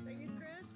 that you, Chris?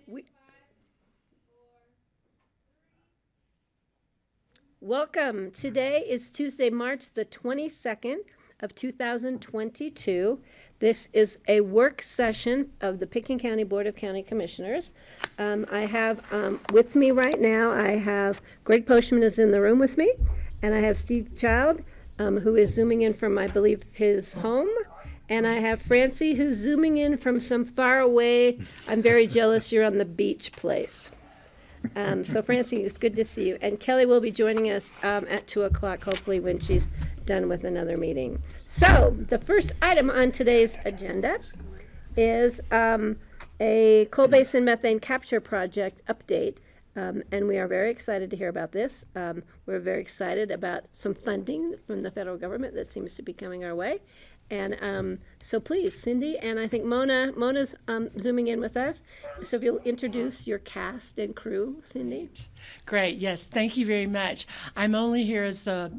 We Welcome. Today is Tuesday, March the 22nd of 2022. This is a work session of the Pickens County Board of County Commissioners. I have with me right now, I have Greg Postman is in the room with me, and I have Steve Child, who is zooming in from, I believe, his home. And I have Francie, who's zooming in from some far away, I'm very jealous you're on the beach place. So Francie, it's good to see you. And Kelly will be joining us at 2 o'clock, hopefully when she's done with another meeting. So the first item on today's agenda is a coal basin methane capture project update. And we are very excited to hear about this. We're very excited about some funding from the federal government that seems to be coming our way. And so please, Cindy, and I think Mona's zooming in with us. So if you'll introduce your cast and crew, Cindy. Great, yes, thank you very much. I'm only here as the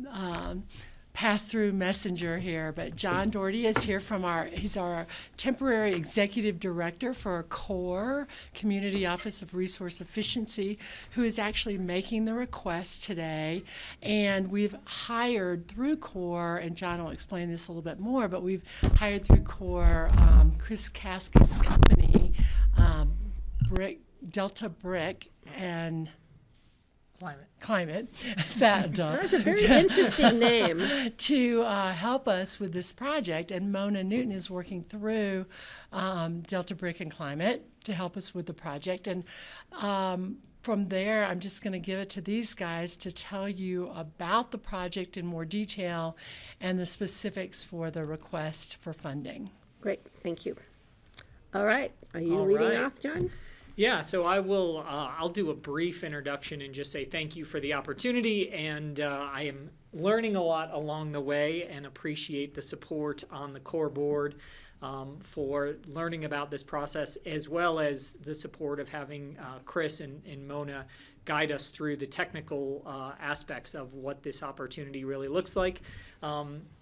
pass-through messenger here, but John Doherty is here he's our temporary executive director for CORE, Community Office of Resource Efficiency, who is actually making the request today. And we've hired through CORE, and John will explain this a little bit more, but we've hired through CORE Chris Kaska's company, Delta Brick, and Climate. That's a very interesting name. To help us with this project. And Mona Newton is working through Delta Brick and Climate to help us with the project. And from there, I'm just going to give it to these guys to tell you about the project in more detail and the specifics for the request for funding. Great, thank you. All right, are you leading off, John? Yeah, so I will. I'll do a brief introduction and just say thank you for the opportunity, and I am learning a lot along the way, and appreciate the support on the CORE board for learning about this process, as well as the support of having Chris and Mona guide us through the technical aspects of what this opportunity really looks like.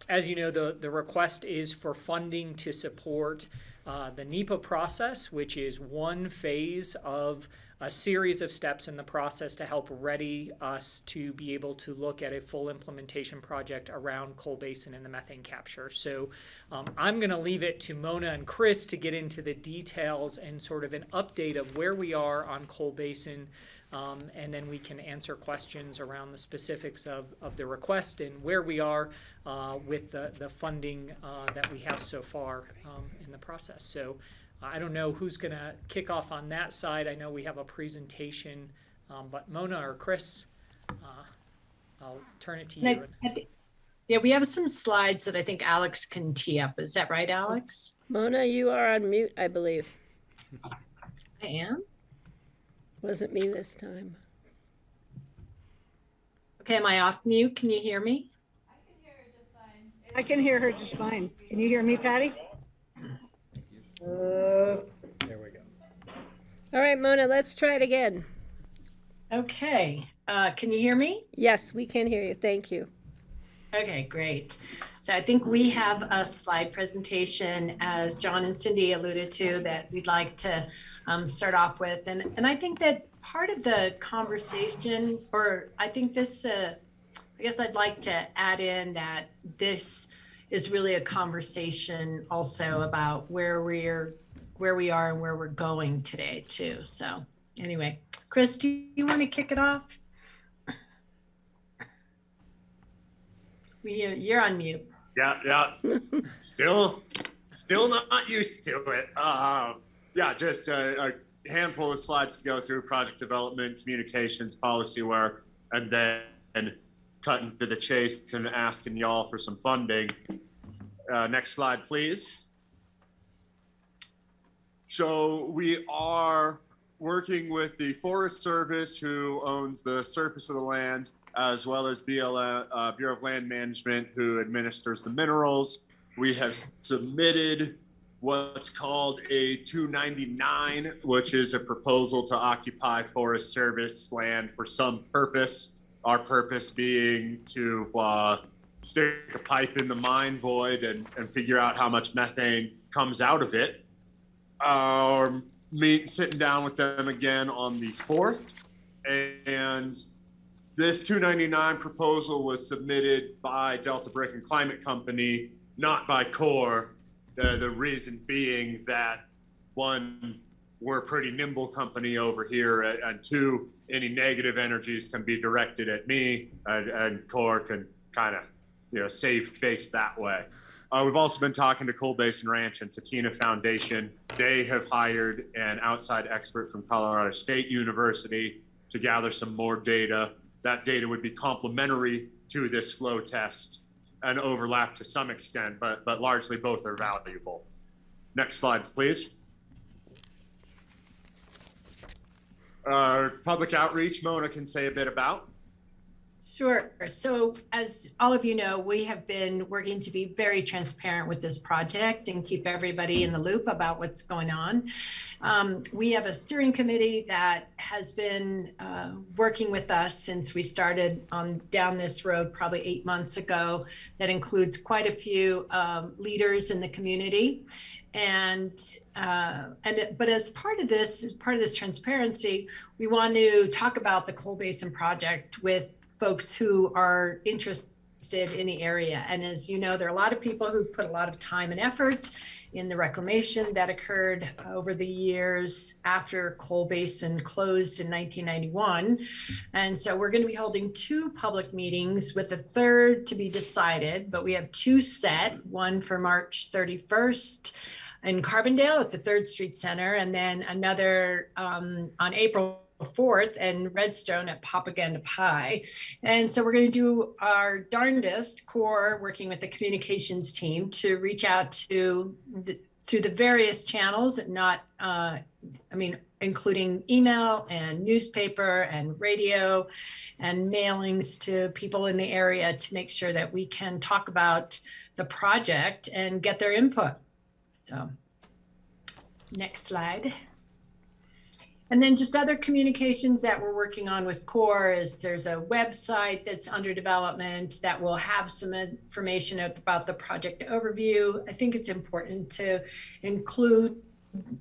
As you know, the request is for funding to support the NEPA process, which is one phase of a series of steps in the process to help ready us to be able to look at a full implementation project around Coal Basin and the methane capture. So I'm going to leave it to Mona and Chris to get into the details and sort of an update of where we are on Coal Basin. And then we can answer questions around the specifics of the request and where we are with the funding that we have so far in the process. So I don't know who's going to kick off on that side. I know we have a presentation, but Mona or Chris, I'll turn it to you. Yeah, we have some slides that I think Alex can tee up. Is that right, Alex? Mona, you are on mute, I believe. I am? Wasn't me this time. Okay, am I off mute? Can you hear me? I can hear her just fine. Can you hear me, Patty? There we go. All right, Mona, let's try it again. Okay, can you hear me? Yes, we can hear you. Thank you. Okay, great. So I think we have a slide presentation, as John and Cindy alluded to, that we'd like to start off with. And I think that part of the conversation, or I think this, I guess I'd like to add in that this is really a conversation also about where we are and where we're going today too. So anyway, Chris, do you want to kick it off? You're on mute. Yeah. Still not used to it. Yeah, just a handful of slides to go through: project development, communications, policy work, and then cutting to the chase and asking y'all for some funding. Next slide, please. So we are working with the Forest Service, who owns the surface of the land, as well as Bureau of Land Management, who administers the minerals. We have submitted what's called a 299, which is a proposal to occupy Forest Service land for some purpose. Our purpose being to stick a pipe in the mine void and figure out how much methane comes out of it. Sitting down with them again on the 4th, and this 299 proposal was submitted by Delta Brick and Climate Company, not by CORE. The reason being that, one, we're a pretty nimble company over here, and two, any negative energies can be directed at me, and CORE can kind of, save face that way. We've also been talking to Coal Basin Ranch and Katina Foundation. They have hired an outside expert from Colorado State University to gather some more data. That data would be complementary to this flow test and overlap to some extent, but largely both are valuable. Next slide, please. Public outreach, Mona can say a bit about. Sure. So as all of you know, we have been working to be very transparent with this project and keep everybody in the loop about what's going on. We have a steering committee that has been working with us since we started on down this road probably 8 months ago. That includes quite a few leaders in the community. But as part of this transparency, we want to talk about the Coal Basin project with folks who are interested in the area. And as you know, there are a lot of people who put a lot of time and effort in the reclamation that occurred over the years after Coal Basin closed in 1991. And so we're going to be holding 2 public meetings with a third to be decided, but we have 2 set, one for March 31st in Carbondale at the 3rd Street Center, and then another on April 4th and Redstone at Propaganda Pie. And so we're going to do our darndest, CORE, working with the communications team, to reach out to through the various channels, including email and newspaper and radio and mailings to people in the area to make sure that we can talk about the project and get their input. So, next slide. And then just other communications that we're working on with CORE is there's a website that's under development that will have some information about the project overview. I think it's important to include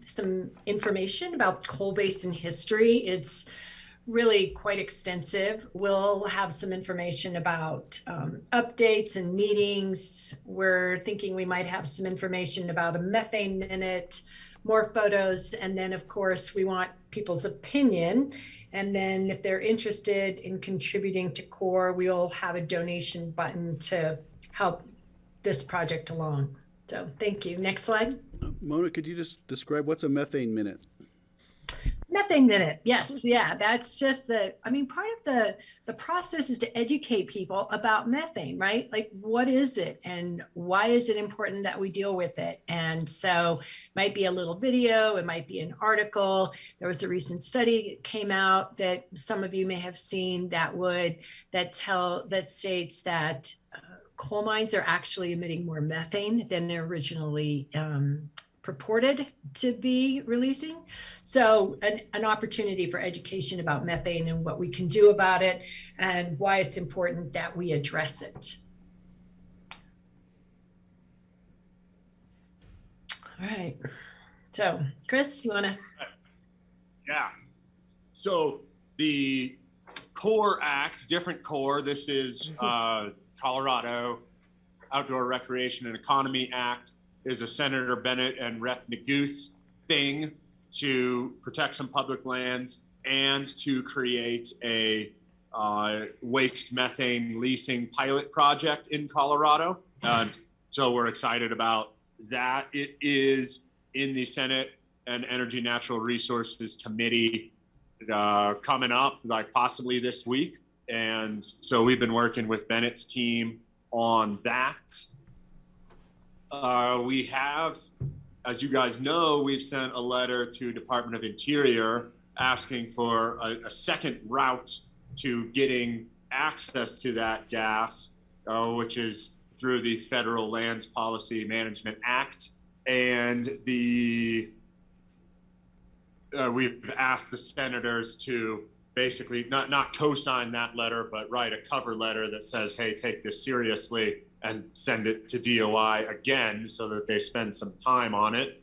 some information about Coal Basin history. It's really quite extensive. We'll have some information about updates and meetings. We're thinking we might have some information about a methane minute, more photos, and then of course we want people's opinion. And then if they're interested in contributing to CORE, we'll have a donation button to help this project along. So thank you. Next slide. Mona, could you just describe what's a methane minute? Methane minute. Yes. Yeah. That's just part of the process is to educate people about methane, right? Like, what is it and why is it important that we deal with it? And so it might be a little video, it might be an article. There was a recent study that came out that some of you may have seen that states that coal mines are actually emitting more methane than they're originally purported to be releasing. So an opportunity for education about methane and what we can do about it and why it's important that we address it. All right. So Chris, you want to? Yeah. So the CORE Act, different CORE, this is Colorado Outdoor Recreation and Economy Act, is a Senator Bennett and Rep. Neguse thing to protect some public lands and to create a waste methane leasing pilot project in Colorado. And so we're excited about that. It is in the Senate and Energy Natural Resources Committee coming up, like possibly this week. And so we've been working with Bennett's team on that. We have, as you guys know, we've sent a letter to Department of Interior asking for a second route to getting access to that gas, which is through the Federal Lands Policy Management Act. And we've asked the senators to basically not co-sign that letter, but write a cover letter that says, hey, take this seriously, and send it to DOI again so that they spend some time on it.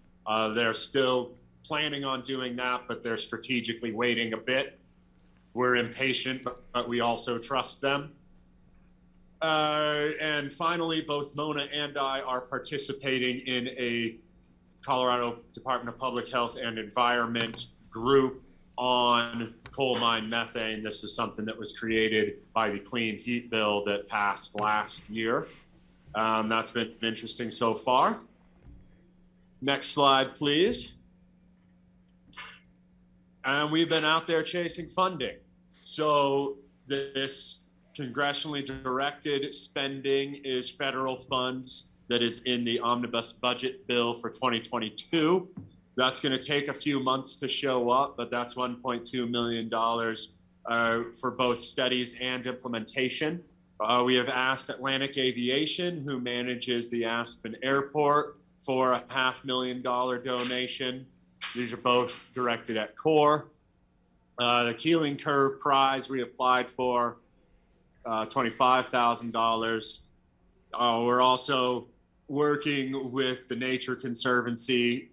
They're still planning on doing that, but they're strategically waiting a bit. We're impatient, but we also trust them. And finally, both Mona and I are participating in a Colorado Department of Public Health and Environment group on coal mine methane. This is something that was created by the Clean Heat Bill that passed last year. That's been interesting so far. Next slide, please. And we've been out there chasing funding. So this congressionally directed spending is federal funds that is in the omnibus budget bill for 2022. That's going to take a few months to show up, but that's $1.2 million for both studies and implementation. We have asked Atlantic Aviation, who manages the Aspen Airport, for a $500,000 donation. These are both directed at CORE. The Keeling Curve Prize we applied for $25,000. We're also working with the Nature Conservancy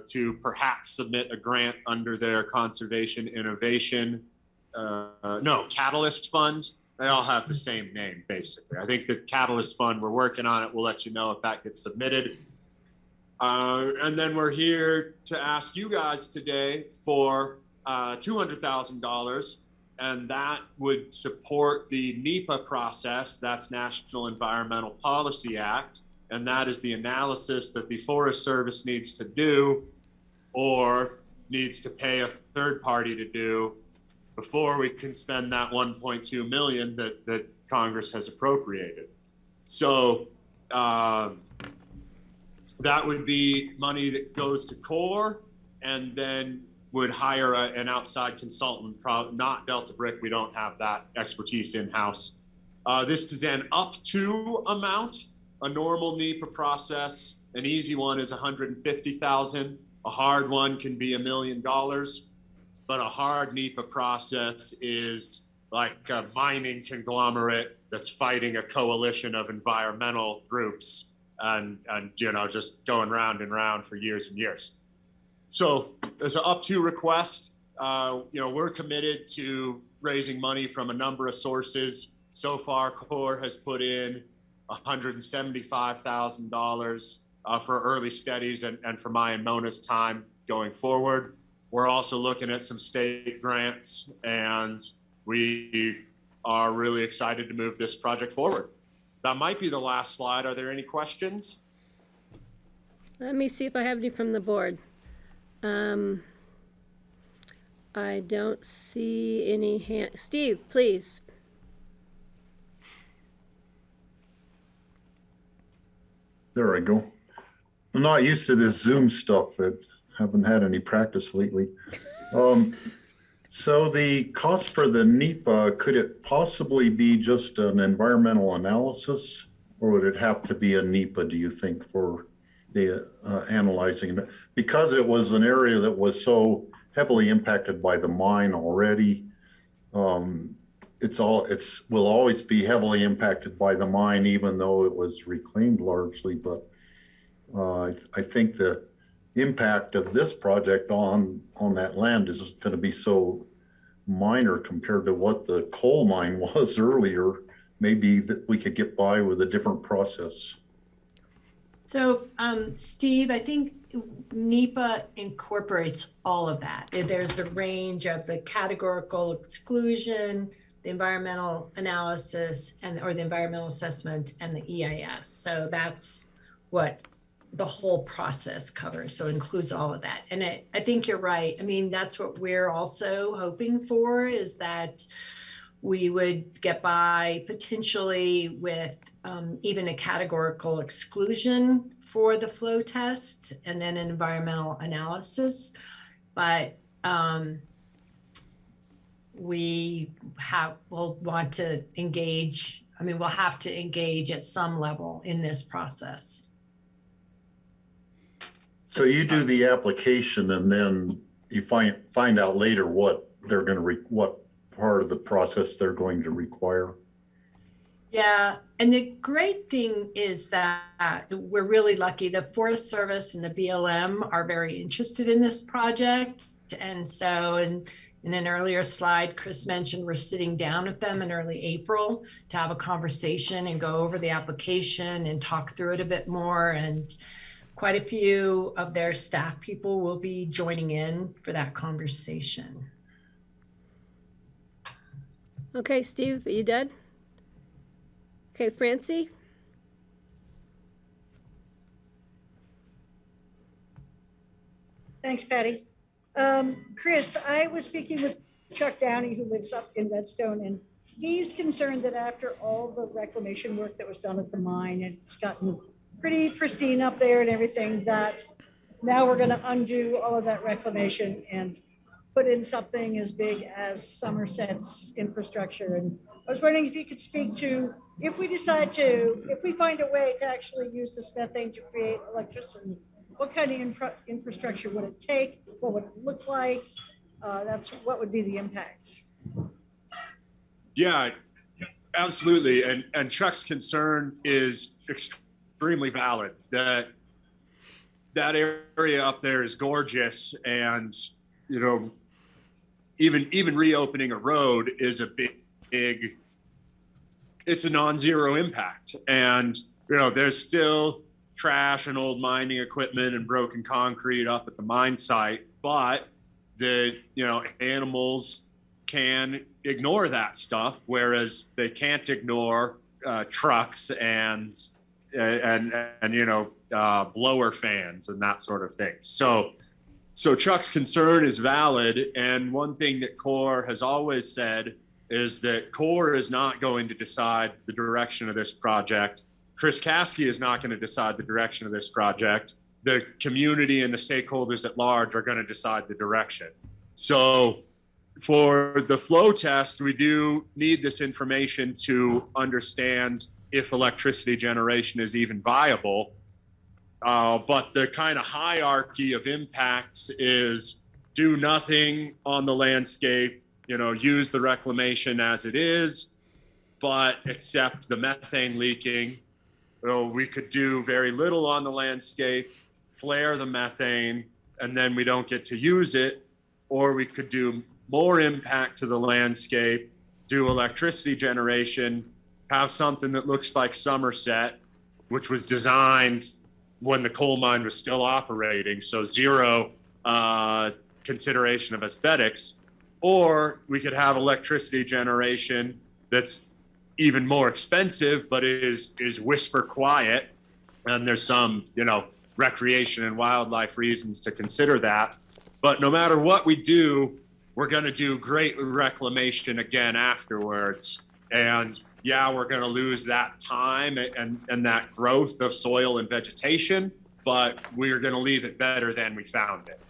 to perhaps submit a grant under their Conservation Innovation, Catalyst Fund. They all have the same name, basically. I think the Catalyst Fund, we're working on it. We'll let you know if that gets submitted. And then we're here to ask you guys today for $200,000, and that would support the NEPA process. That's National Environmental Policy Act, and that is the analysis that the Forest Service needs to do or needs to pay a third party to do before we can spend that 1.2 million that Congress has appropriated. So that would be money that goes to CORE and then would hire an outside consultant, not Delta Brick. We don't have that expertise in-house. This is an up to amount. A normal NEPA process, an easy one is 150,000. A hard one can be $1 million, but a hard NEPA process is like a mining conglomerate that's fighting a coalition of environmental groups and just going round and round for years and years. So there's an up to request. We're committed to raising money from a number of sources. So far, CORE has put in $175,000 for early studies and for my and Mona's time going forward. We're also looking at some state grants, and we are really excited to move this project forward. That might be the last slide. Are there any questions? Let me see if I have any from the board. I don't see any hand. Steve, please. There I go. I'm not used to this Zoom stuff. Haven't had any practice lately. So the cost for the NEPA, could it possibly be just an environmental analysis, or would it have to be a NEPA, do you think, for the analyzing it? Because it was an area that was so heavily impacted by the mine already, will always be heavily impacted by the mine, even though it was reclaimed largely. But I think the impact of this project on that land is going to be so minor compared to what the coal mine was earlier. Maybe that we could get by with a different process. So, Steve, I think NEPA incorporates all of that. There's a range of the categorical exclusion, the environmental analysis, or the environmental assessment, and the EIS. So that's what the whole process covers. So it includes all of that. And I think you're right. I mean, that's what we're also hoping for, is that we would get by potentially with even a categorical exclusion for the flow test and then an environmental analysis. But we'll want to engage. I mean, we'll have to engage at some level in this process. So you do the application and then you find out later what they're going to what part of the process they're going to require. Yeah, and the great thing is that we're really lucky. The Forest Service and the BLM are very interested in this project. And so in an earlier slide, Chris mentioned we're sitting down with them in early April to have a conversation and go over the application and talk through it a bit more. And quite a few of their staff people will be joining in for that conversation. Okay, Steve, are you done? Okay, Francie? Thanks, Patty. Chris, I was speaking with Chuck Downey, who lives up in Redstone, and he's concerned that after all the reclamation work that was done at the mine, and it's gotten pretty pristine up there and everything, that now we're going to undo all of that reclamation and put in something as big as Somerset's infrastructure. And I was wondering if you could speak to, if we find a way to actually use this methane to create electricity, what kind of infrastructure would it take? What would it look like? What would be the impacts? Yeah, absolutely. And Chuck's concern is extremely valid. That area up there is gorgeous, and even reopening a road is a big it's a non-zero impact. And there's still trash and old mining equipment and broken concrete up at the mine site, but the animals can ignore that stuff, whereas they can't ignore trucks and blower fans and that sort of thing. So Chuck's concern is valid, and one thing that CORE has always said is that CORE is not going to decide the direction of this project. Chris Caskey is not going to decide the direction of this project. The community and the stakeholders at large are going to decide the direction. So for the flow test, we do need this information to understand if electricity generation is even viable. But the kind of hierarchy of impacts is do nothing on the landscape, use the reclamation as it is, but accept the methane leaking. We could do very little on the landscape, flare the methane, and then we don't get to use it. Or we could do more impact to the landscape, do electricity generation, have something that looks like Somerset, which was designed when the coal mine was still operating, so zero consideration of aesthetics. Or we could have electricity generation that's even more expensive, but is whisper quiet, and there's some recreation and wildlife reasons to consider that. But no matter what we do, we're going to do great reclamation again afterwards. And yeah, we're going to lose that time and that growth of soil and vegetation, but we're going to leave it better than we found it.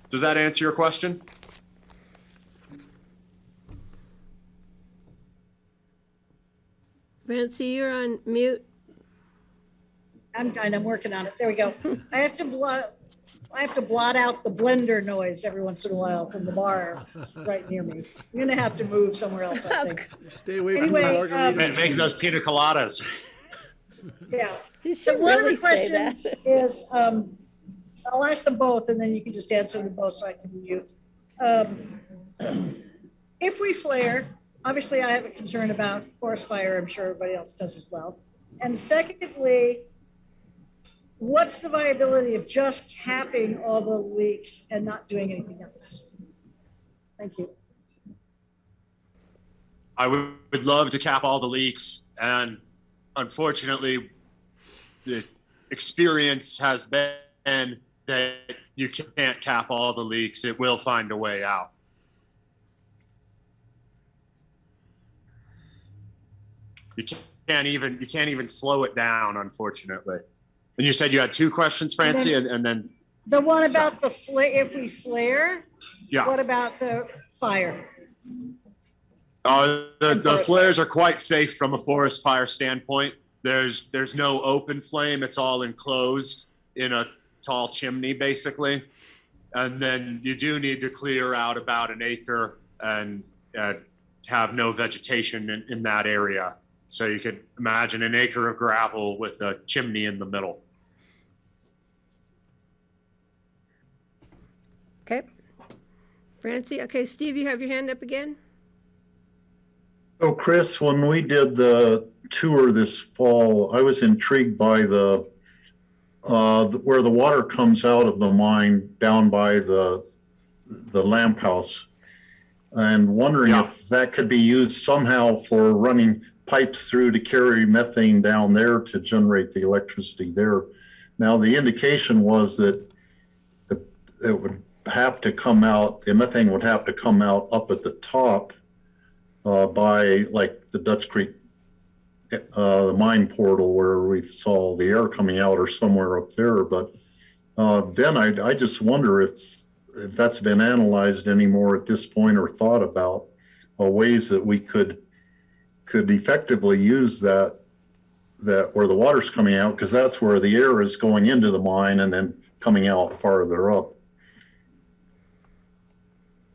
Does that answer your question? Francie, you're on mute. I'm working on it. There we go. I have to blot out the blender noise every once in a while from the bar right near me. I'm gonna have to move somewhere else, I think. Stay away from the Anyway, margarita. Make those pina coladas. Yeah. You So should one of really the say questions that. is, I'll ask them both, and then you can just answer them both so I can mute. If we flare, obviously I have a concern about forest fire. I'm sure everybody else does as well. And secondly, what's the viability of just capping all the leaks and not doing anything else? Thank you. I would love to cap all the leaks, and unfortunately, the experience has been that you can't cap all the leaks. It will find a way out. You can't even slow it down, unfortunately. And you said you had two questions, Francie, and then The one about the if we flare, yeah. what about the fire? The flares are quite safe from a forest fire standpoint. There's no open flame. It's all enclosed in a tall chimney, basically. And then you do need to clear out about an acre and have no vegetation in that area. So you could imagine an acre of gravel with a chimney in the middle. Okay. Francie, okay, Steve, you have your hand up again? So Chris, when we did the tour this fall, I was intrigued by the where the water comes out of the mine down by the lamp house, and wondering if that could be used somehow for running pipes through to carry methane down there to generate the electricity there. Now, the indication was that it would have to come out, the methane would have to come out up at the top by like the Dutch Creek, the mine portal where we saw the air coming out, or somewhere up there. But then I just wonder if if that's been analyzed anymore at this point or thought about ways that we could effectively use that where the water's coming out, because that's where the air is going into the mine and then coming out farther up.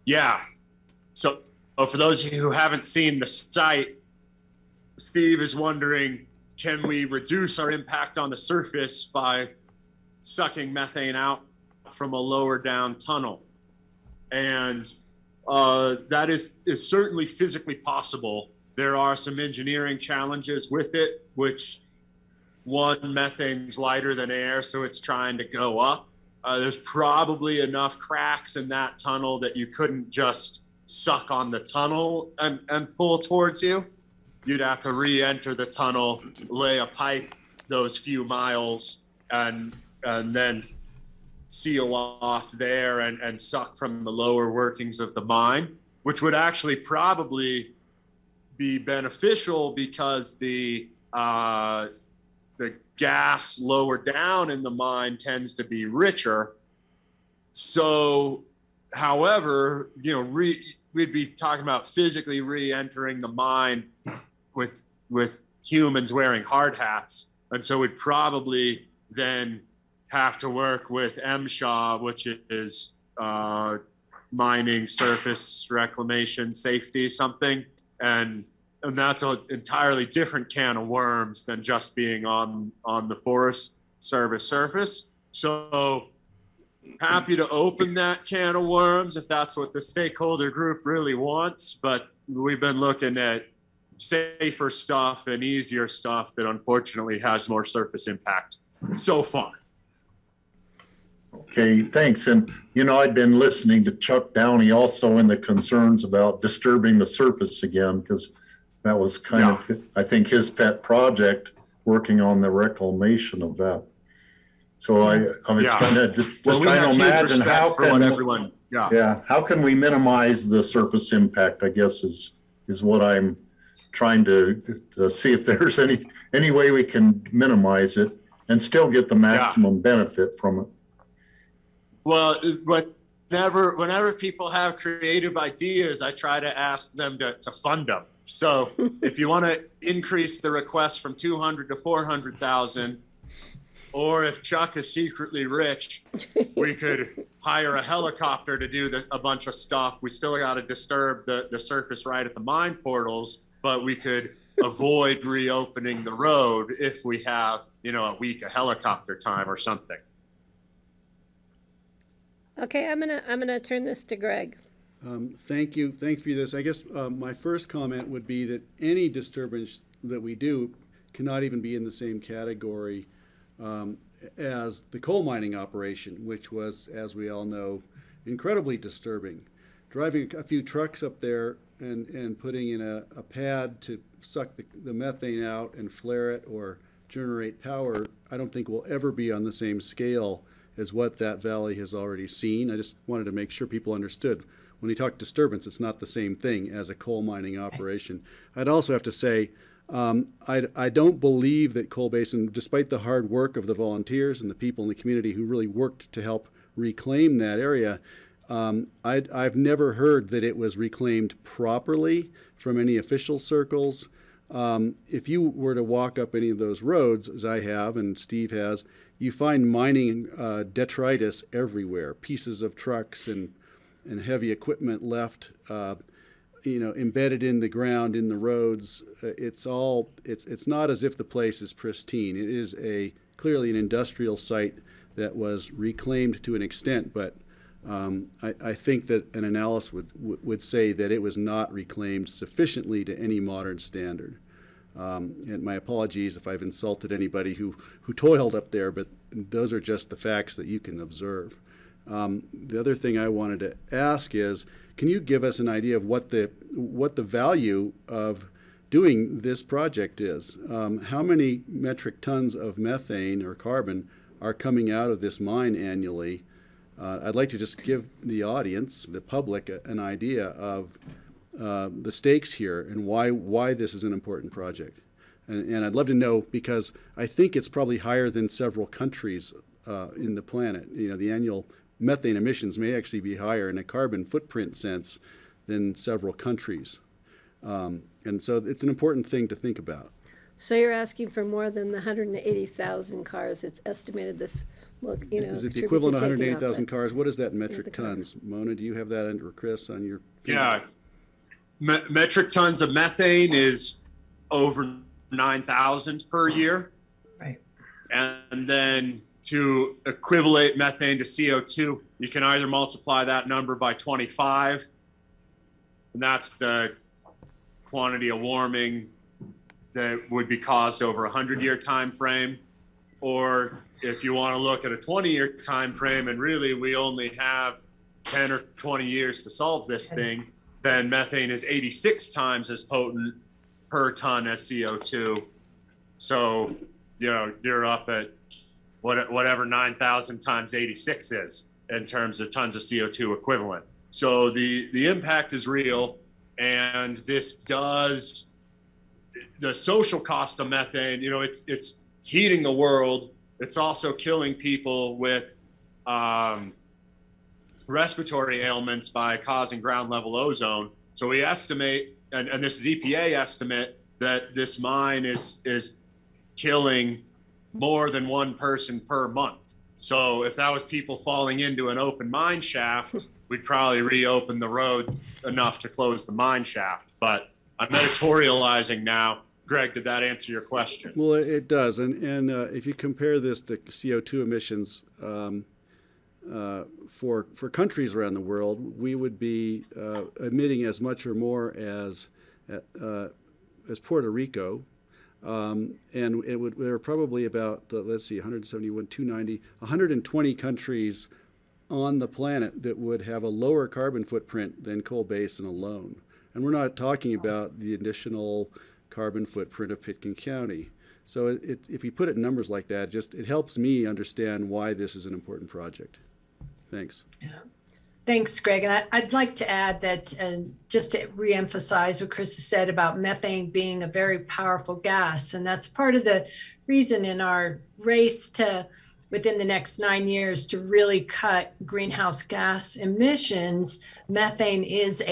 Yeah. So for those of you who haven't seen the site, Steve is wondering, can we reduce our impact on the surface by sucking methane out from a lower down tunnel? And that is certainly physically possible. There are some engineering challenges with it, which one, methane's lighter than air, so it's trying to go up. There's probably enough cracks in that tunnel that you couldn't just suck on the tunnel and pull towards you. You'd have to re-enter the tunnel, lay a pipe those few miles, and then seal off there and suck from the lower workings of the mine, which would actually probably be beneficial because the gas lower down in the mine tends to be richer. So, however, we'd be talking about physically re-entering the mine with humans wearing hard hats, and so we'd probably then have to work with MSHA, which is mining, surface reclamation, safety, something, and that's an entirely different can of worms than just being on the Forest Service surface. So happy to open that can of worms if that's what the stakeholder group really wants, but we've been looking at safer stuff and easier stuff that unfortunately has more surface impact so far. Okay, thanks. And, I'd been listening to Chuck Downey also in the concerns about disturbing the surface again, because that was kind of, I think, his pet project, working on the reclamation of that. So I was trying to imagine how can everyone, how can we minimize the surface impact, I guess is what I'm trying to see if there's any way we can minimize it and still get the maximum benefit from it. Well, whenever people have creative ideas, I try to ask them to fund them. So if you want to increase the request from 200 to 400,000, or if Chuck is secretly rich, we could hire a helicopter to do a bunch of stuff. We still got to disturb the surface right at the mine portals, but we could avoid reopening the road if we have, a week of helicopter time or something. Okay, I'm gonna turn this to Greg. Thank you for this. I guess my first comment would be that any disturbance that we do cannot even be in the same category as the coal mining operation, which was, as we all know, incredibly disturbing. Driving a few trucks up there and putting in a pad to suck the methane out and flare it or generate power, I don't think will ever be on the same scale as what that valley has already seen. I just wanted to make sure people understood. When you talk disturbance, it's not the same thing as a coal mining operation. I'd also have to say, I don't believe that Coal Basin, despite the hard work of the volunteers and the people in the community who really worked to help reclaim that area, I've never heard that it was reclaimed properly from any official circles. If you were to walk up any of those roads, as I have and Steve has, you find mining detritus everywhere, pieces of trucks and heavy equipment left, embedded in the ground, in the roads. It's not as if the place is pristine. It is clearly an industrial site that was reclaimed to an extent, but I think that an analysis would say that it was not reclaimed sufficiently to any modern standard. And my apologies if I've insulted anybody who toiled up there, but those are just the facts that you can observe. The other thing I wanted to ask is, can you give us an idea of what the value of doing this project is? How many metric tons of methane or carbon are coming out of this mine annually? I'd like to just give the audience, the public, an idea of the stakes here and why this is an important project. And I'd love to know, because I think it's probably higher than several countries in the planet. The annual methane emissions may actually be higher in a carbon footprint sense than several countries. And so it's an important thing to think about. So you're asking for more than the 180,000 cars it's estimated this will, Is it the contribute equivalent to of taking 180,000 off cars? What is that in the metric car. tons? Mona, do you have that, or Chris, on your? Yeah. Metric tons of methane is over 9,000 per year. Right. And then to equivalent methane to CO2, you can either multiply that number by 25, and that's the quantity of warming that would be caused over a 100-year time frame. Or if you want to look at a 20-year time frame, and really we only have 10 or 20 years to solve this thing, then methane is 86 times as potent per ton as CO2. So, you're up at whatever 9,000 times 86 is in terms of tons of CO2 equivalent. So the impact is real, and this does, the social cost of methane, it's heating the world. It's also killing people with respiratory ailments by causing ground level ozone. So we estimate, and this is EPA estimate, that this mine is killing more than one person per month. So if that was people falling into an open mine shaft, we'd probably reopen the road enough to close the mine shaft. But I'm editorializing now. Greg, did that answer your question? Well, it does. And if you compare this to CO2 emissions for countries around the world, we would be emitting as much or more as Puerto Rico. And there are probably about, 171, 290, 120 countries on the planet that would have a lower carbon footprint than Coal Basin alone. And we're not talking about the additional carbon footprint of Pitkin County. So if you put it in numbers like that, it helps me understand why this is an important project. Thanks. Yeah. Thanks, Greg. And I'd like to add that just to reemphasize what Chris has said about methane being a very powerful gas. And that's part of the reason in our race to, within the next 9 years, to really cut greenhouse gas emissions. Methane is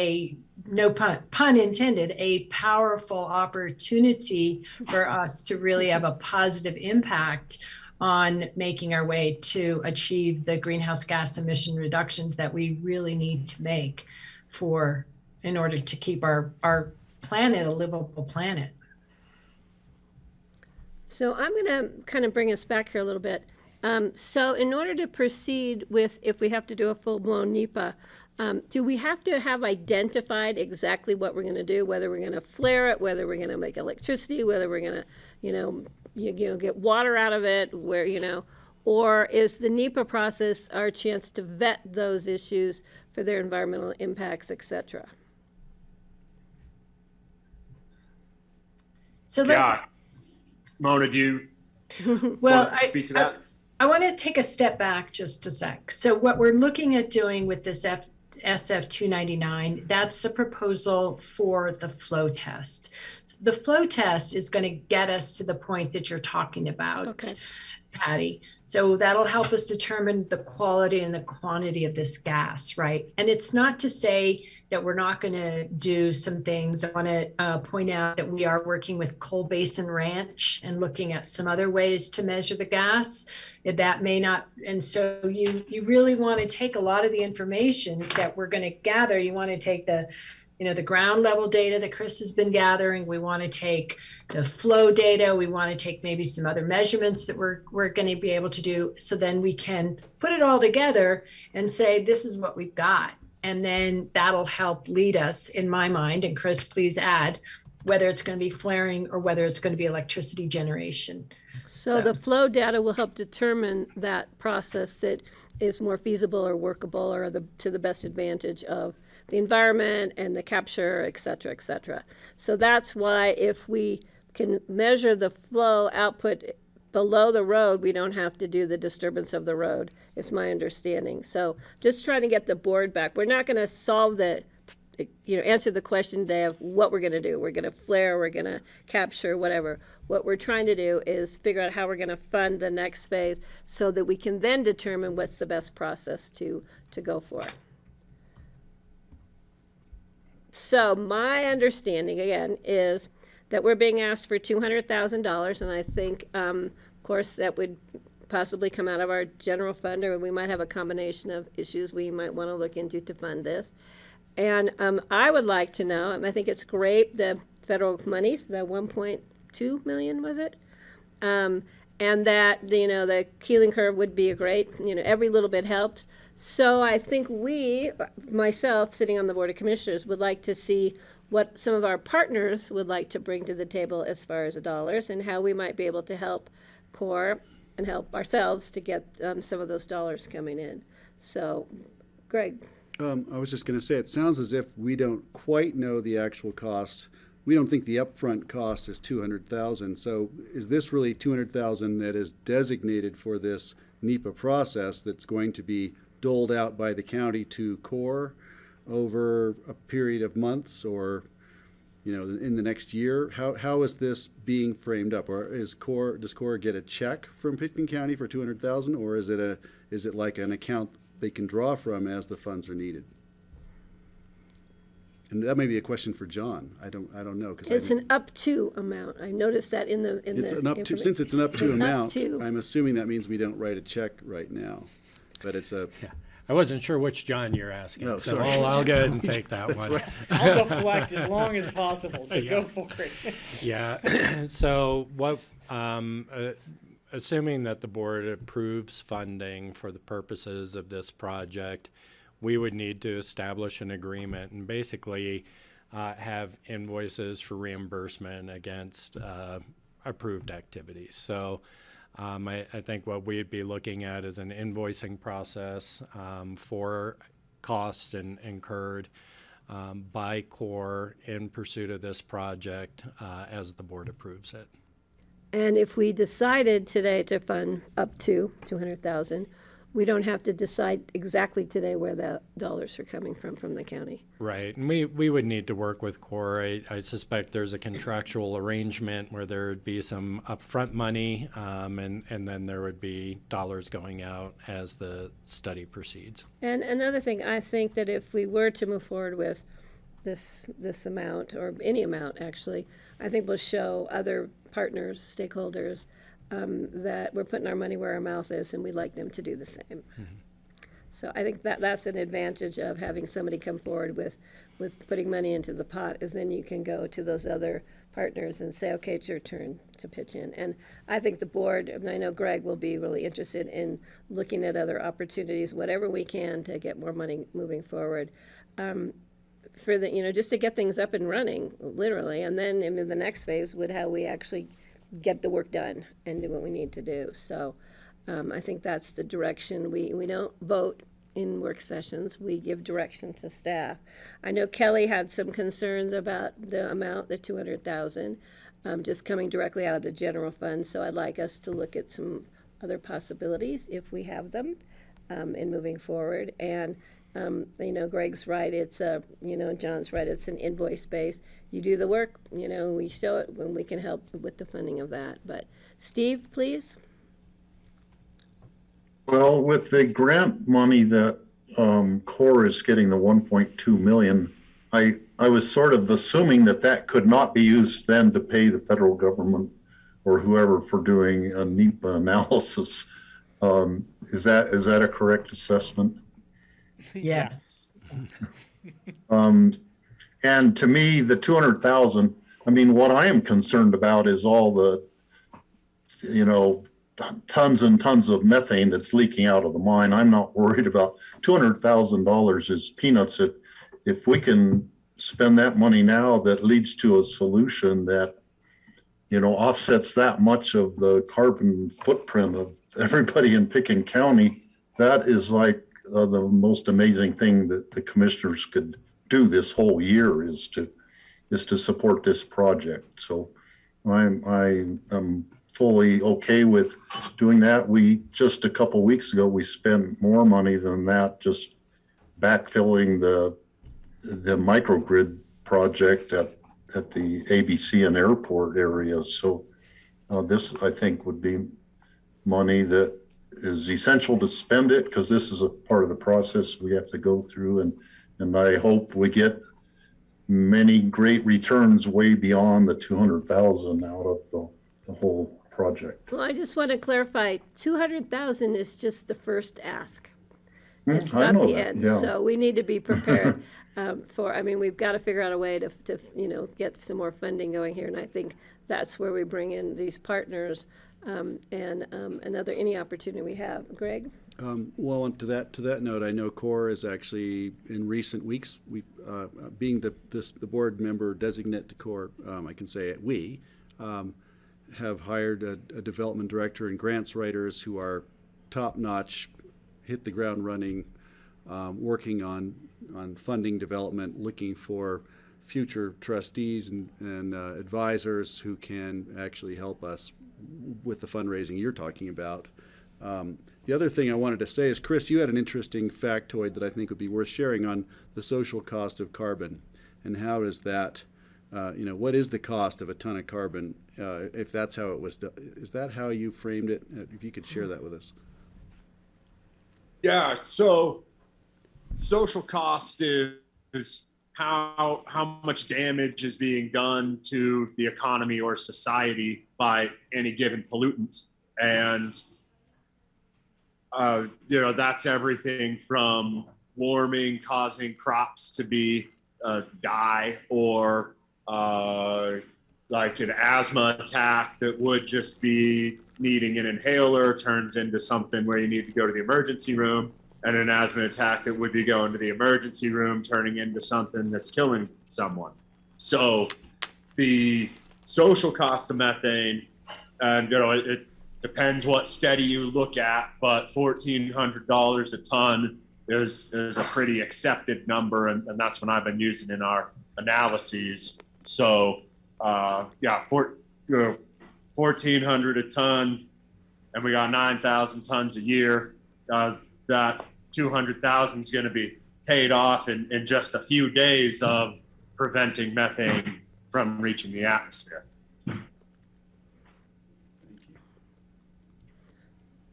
no pun intended, a powerful opportunity for us to really have a positive impact on making our way to achieve the greenhouse gas emission reductions that we really need to make in order to keep our planet a livable planet. So I'm going to kind of bring us back here a little bit. So in order to proceed with, if we have to do a full-blown NEPA, do we have to have identified exactly what we're going to do, whether we're going to flare it, whether we're going to make electricity, whether we're going to, get water out of it, or is the NEPA process our chance to vet those issues for their environmental impacts, et cetera? So let's, Mona, do you well, want to speak to that? I want to take a step back just a sec. So what we're looking at doing with this SF 299, that's a proposal for the flow test. So the flow test is going to get us to the point that you're talking about, Okay. Patty. So that'll help us determine the quality and the quantity of this gas, right? And it's not to say that we're not going to do some things. I want to point out that we are working with Coal Basin Ranch and looking at some other ways to measure the gas. That may not, and so you really want to take a lot of the information that we're going to gather. You want to take the ground level data that Chris has been gathering. We want to take the flow data. We want to take maybe some other measurements that we're going to be able to do. So then we can put it all together and say, this is what we've got. And then that'll help lead us, in my mind, and Chris, please add, whether it's going to be flaring or whether it's going to be electricity generation. So the flow data will help determine that process that is more feasible or workable or to the best advantage of the environment and the capture, et cetera, et cetera. So that's why if we can measure the flow output below the road, we don't have to do the disturbance of the road, is my understanding. So just trying to get the board back. We're not going to solve the answer the question today of what we're going to do. We're going to flare, we're going to capture, whatever. What we're trying to do is figure out how we're going to fund the next phase so that we can then determine what's the best process to go for. So my understanding, again, is that we're being asked for $200,000, and I think, of course, that would possibly come out of our general fund, or we might have a combination of issues we might want to look into to fund this. And I would like to know, and I think it's great, the federal monies, the 1.2 million, was it? And that, the Keeling curve would be a great, every little bit helps. So I think myself, sitting on the Board of Commissioners, would like to see what some of our partners would like to bring to the table as far as the dollars, and how we might be able to help CORE and help ourselves to get some of those dollars coming in. So, Greg. I was just going to say, it sounds as if we don't quite know the actual cost. We don't think the upfront cost is $200,000. So is this really $200,000 that is designated for this NEPA process that's going to be doled out by the county to CORE over a period of months, or in the next year? How is this being framed up? Or does CORE get a check from Pitkin County for $200,000, or is it like an account they can draw from as the funds are needed? And that may be a question for John. I don't know, because It's an up to amount. I noticed that in the it's an up to. Since it's an up to amount, to. I'm assuming that means we don't write a check right now, but it's a. Yeah. I wasn't sure which John you're asking, Oh, so sorry. I'll go ahead and take that one. I'll deflect as long as possible, so Yeah. go for it. Yeah. So what? Assuming that the board approves funding for the purposes of this project, we would need to establish an agreement and basically have invoices for reimbursement against approved activities. So I think what we'd be looking at is an invoicing process for costs incurred by CORE in pursuit of this project as the board approves it. And if we decided today to fund up to $200,000, we don't have to decide exactly today where the dollars are coming from the county. Right, and we would need to work with CORE. I suspect there's a contractual arrangement where there would be some upfront money, and then there would be dollars going out as the study proceeds. And another thing, I think that if we were to move forward with this amount, or any amount actually, I think we'll show other partners, stakeholders, that we're putting our money where our mouth is, and we'd like them to do the same. Mm-hmm. So I think that's an advantage of having somebody come forward with putting money into the pot, is then you can go to those other partners and say, okay, it's your turn to pitch in. And I think the board, and I know Greg will be really interested in looking at other opportunities, whatever we can to get more money moving forward. For the, just to get things up and running, literally, and then in the next phase would how we actually get the work done and do what we need to do. So I think that's the direction. We don't vote in work sessions. We give direction to staff. I know Kelly had some concerns about the amount, the $200,000, just coming directly out of the general fund. So I'd like us to look at some other possibilities if we have them in moving forward. And Greg's right. It's John's right. It's an invoice base. You do the work. We show it when we can help with the funding of that. But Steve, please. Well, with the grant money that CORE is getting, the 1.2 million, I was sort of assuming that could not be used then to pay the federal government or whoever for doing a NEPA analysis. Is that a correct assessment? Yes. And to me, the 200,000, what I am concerned about is all the, tons and tons of methane that's leaking out of the mine. I'm not worried about $200,000 is peanuts. If we can spend that money now that leads to a solution that, offsets that much of the carbon footprint of everybody in Pitkin County, that is like the most amazing thing that the commissioners could do this whole year is to support this project. So I am fully okay with doing that. We just a couple weeks ago, we spent more money than that just backfilling the the microgrid project at the ABC and airport areas. So this, I think, would be money that is essential to spend it, because this is a part of the process we have to go through. And I hope we get many great returns way beyond the 200,000 out of the whole project. Well, I just want to clarify, 200,000 is just the first ask. It's I not know the that, end, yeah. so we need to be prepared I mean, we've got to figure out a way to, get some more funding going here, and I think that's where we bring in these partners, and any opportunity we have. Greg? Well, and to that note, I know CORE is actually in recent weeks, being the board member designate to CORE, I can say we have hired a development director and grants writers who are top-notch, hit the ground running, working on funding development, looking for future trustees and advisors who can actually help us with the fundraising you're talking about. The other thing I wanted to say is, Chris, you had an interesting factoid that I think would be worth sharing on the social cost of carbon, and how does that, what is the cost of a ton of carbon, if that's how it was done? Is that how you framed it? If you could share that with us. Yeah, so social cost is how much damage is being done to the economy or society by any given pollutant. And that's everything from warming causing crops to be die, or like an asthma attack that would just be needing an inhaler turns into something where you need to go to the emergency room, and an asthma attack that would be going to the emergency room turning into something that's killing someone. So the social cost of methane, and it depends what study you look at, but $1,400 a ton is a pretty accepted number, and that's what I've been using in our analyses. So $1,400 a ton, and we got 9,000 tons a year. That 200,000 is going to be paid off in just a few days of preventing methane from reaching the atmosphere.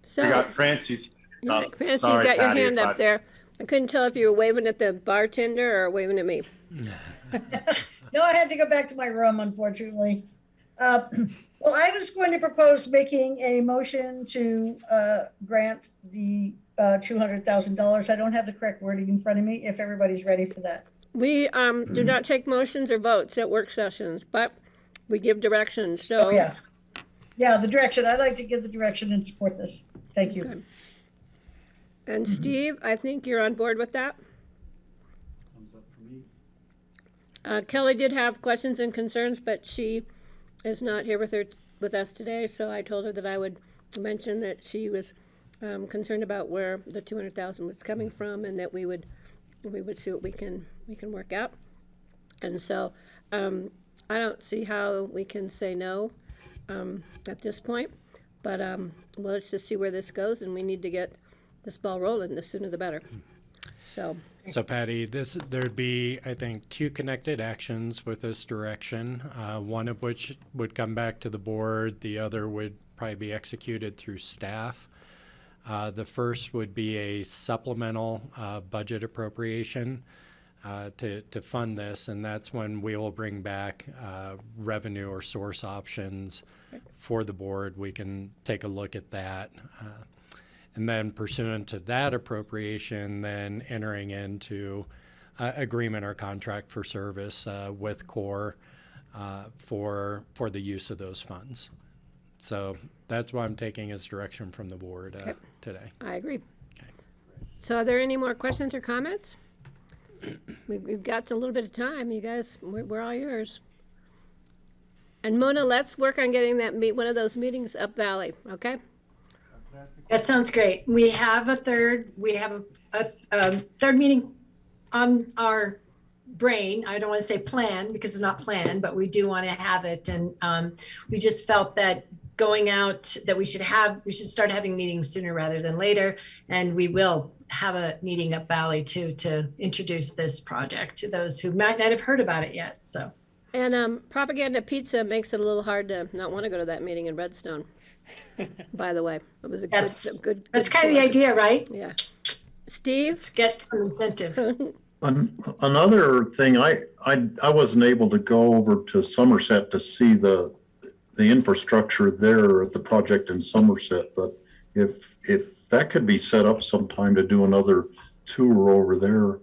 So, We got Francie. Francie, Sorry, you got Patty, your hand if up there. I couldn't tell if you were waving at the bartender or waving at me. No, I had to go back to my room, unfortunately. Well, I was going to propose making a motion to grant the $200,000. I don't have the correct wording in front of me, if everybody's ready for that. We do not take motions or votes at work sessions, but we give directions, so. Oh, yeah. Yeah, the direction. I'd like to give the direction and support this. Thank you. Okay. And Steve, I think you're on board with that? Thumbs up for me. Kelly did have questions and concerns, but she is not here with us today, so I told her that I would mention that she was concerned about where the 200,000 was coming from, and that we would see what we can work out. And so I don't see how we can say no at this point, but well, let's just see where this goes, and we need to get this ball rolling. The sooner the better. So Patty, there'd be, I think, two connected actions with this direction, one of which would come back to the board. The other would probably be executed through staff. The first would be a supplemental budget appropriation to fund this, and that's when we will bring back revenue or source options for the board. We can take a look at that. And then pursuant to that appropriation, then entering into agreement or contract for service with CORE for the use of those funds. So that's why I'm taking as direction from the board today. I agree. Okay. So are there any more questions or comments? We've got a little bit of time. You guys, we're all yours. And Mona, let's work on getting that one of those meetings up Valley, okay? That sounds great. We have a third meeting on our brain. I don't want to say plan because it's not planned, but we do want to have it. And we just felt that going out that we should start having meetings sooner rather than later. And we will have a meeting up Valley too, to introduce this project to those who might not have heard about it yet. So. And Propaganda Pizza makes it a little hard to not want to go to that meeting in Redstone. By the way, it was a good. That's kind of the idea, right? Yeah. Steve? Let's get some incentive. Another thing, I wasn't able to go over to Somerset to see the infrastructure there at the project in Somerset, but if that could be set up sometime to do another tour over there,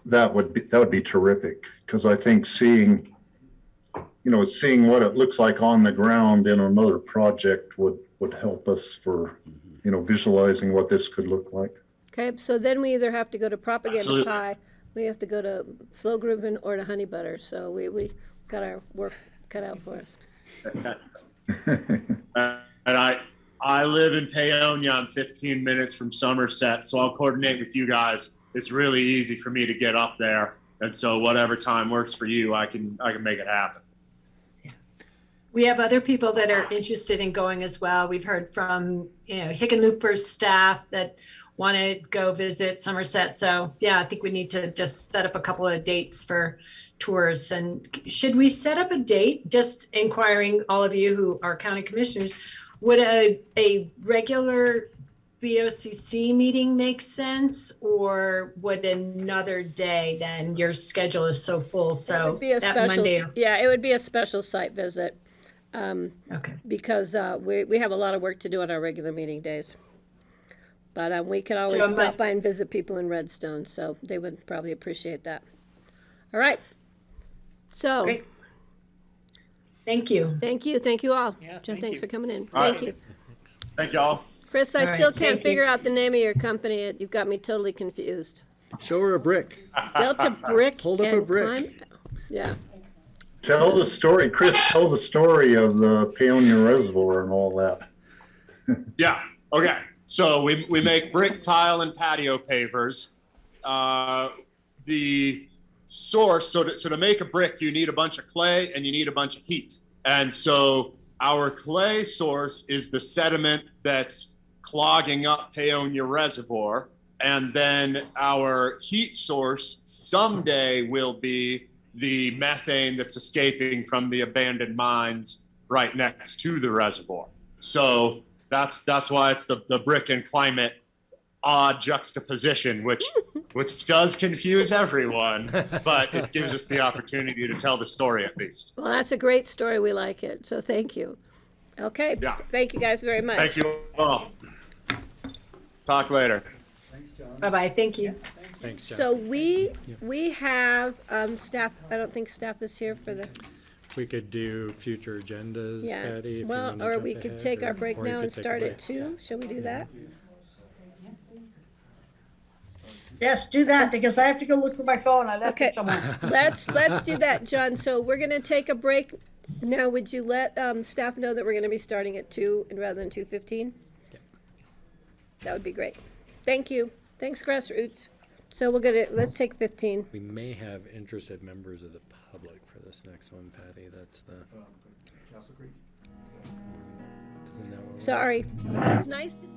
that would be terrific, because I think seeing what it looks like on the ground in another project would help us for visualizing what this could look like. Okay, so then we either have to go to Propaganda Absolutely. Pie, we have to go to Slow Groovin' or to Honey Butter. So we got our work cut out for us. And I live in Paonia. I'm 15 minutes from Somerset, so I'll coordinate with you guys. It's really easy for me to get up there, and so whatever time works for you, I can make it happen. We have other people that are interested in going as well. We've heard from Hickenlooper's staff that want to go visit Somerset. So yeah, I think we need to just set up a couple of dates for tours. And should we set up a date? Just inquiring all of you who are county commissioners, would a regular BOCC meeting make sense, or would another day? Then your schedule is so full. So It would be a that special, Monday. yeah, it would be a special site visit. Okay. Because we have a lot of work to do on our regular meeting days. But we can always So stop by and visit people in Redstone, so they would probably appreciate that. All right. So, Great. Thank you. thank you all. Yeah, Jen, thank thanks you. for coming in. All Thank right. you. Thank y'all. Chris, I All right, still can't thank you. figure out the name of your company. You've got me totally confused. Show her a brick. Delta Brick Hold up a and brick. Climb- Yeah. Tell the story, Chris, tell the story of the Paonia Reservoir and all that. Yeah. Okay. So we make brick, tile, and patio pavers. The source, so to make a brick, you need a bunch of clay and you need a bunch of heat. And so our clay source is the sediment that's clogging up Paonia Reservoir. And then our heat source someday will be the methane that's escaping from the abandoned mines right next to the reservoir. So that's why it's the brick and climate odd juxtaposition, which does confuse everyone, but it gives us the opportunity to tell the story at least. Well, that's a great story. We like it. So thank you. Okay. Yeah. Thank you guys very much. Thank you all. Talk later. Bye-bye. Thank you. Thanks, John. So we have staff. I don't think staff is here for the. We could do future agendas, Yeah. Patty, if you Well, wanna or jump we could ahead, take our or- break or you now could and take a start break. at 2. Shall we do that? Yes, do that, because I have to go look for my phone. I left Okay. it somewhere. Let's do that, John. So we're gonna take a break now. Would you let staff know that we're gonna be starting at 2 and rather than 2:15? That would be great. Thank you. Thanks, Grassroots. So let's take 15. We may have interested members of the public for this next one, Patty. That's the. Castle Creek? Isn't that what we're- Sorry. It's nice to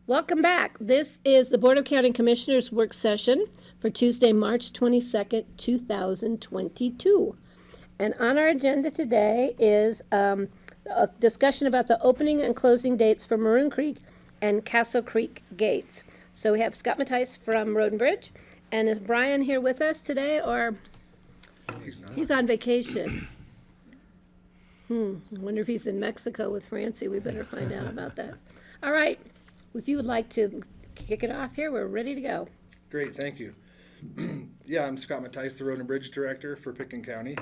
Welcome back. This is the Board of County Commissioners work session for Tuesday, March 22nd, 2022. And on our agenda today is a discussion about the opening and closing dates for Maroon Creek and Castle Creek gates. So we have Scott Mattice from Road and Bridge. And is Brian here with us today, or? He's on vacation. I wonder if he's in Mexico with Francie. We better find out about that. All right. If you would like to kick it off here, we're ready to go. Great, thank you. Yeah, I'm Scott Mattice, the Road and Bridge Director for Pitkin County.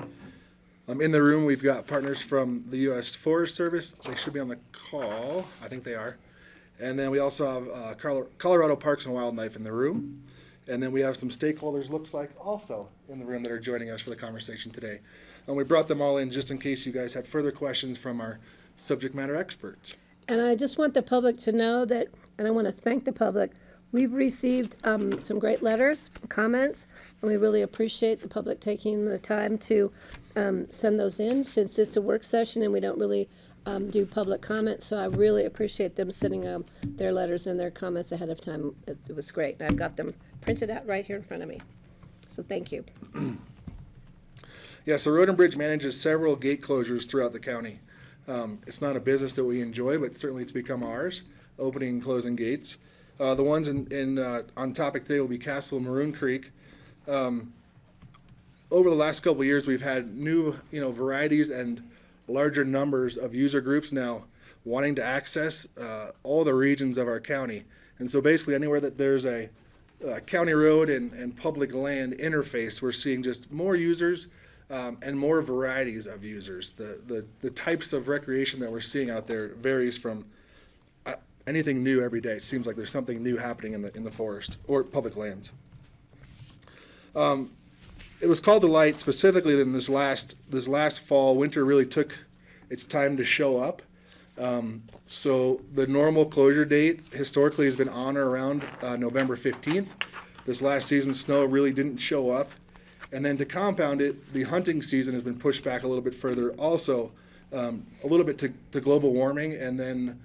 In the room, we've got partners from the U.S. Forest Service. They should be on the call. I think they are. And then we also have Colorado Parks and Wildlife in the room. And then we have some stakeholders, looks like, also in the room that are joining us for the conversation today. And we brought them all in just in case you guys had further questions from our subject matter experts. And I just want the public to know that, and I want to thank the public, we've received some great letters, comments, and we really appreciate the public taking the time to send those in, since it's a work session and we don't really do public comments. So I really appreciate them sending their letters and their comments ahead of time. It was great. And I've got them printed out right here in front of me. So thank you. Yeah, so Road and Bridge manages several gate closures throughout the county. It's not a business that we enjoy, but certainly it's become ours, opening and closing gates. The ones on topic today will be Castle and Maroon Creek. Over the last couple of years, we've had new, varieties and larger numbers of user groups now wanting to access all the regions of our county. And so basically anywhere that there's a county road and public land interface, we're seeing just more users and more varieties of users. The types of recreation that we're seeing out there varies from anything new every day. It seems like there's something new happening in the forest or public lands. It was called to light specifically in this last fall. Winter really took its time to show up. So the normal closure date historically has been on or around November 15th. This last season's snow really didn't show up. And then to compound it, the hunting season has been pushed back a little bit further also, a little bit to global warming, and then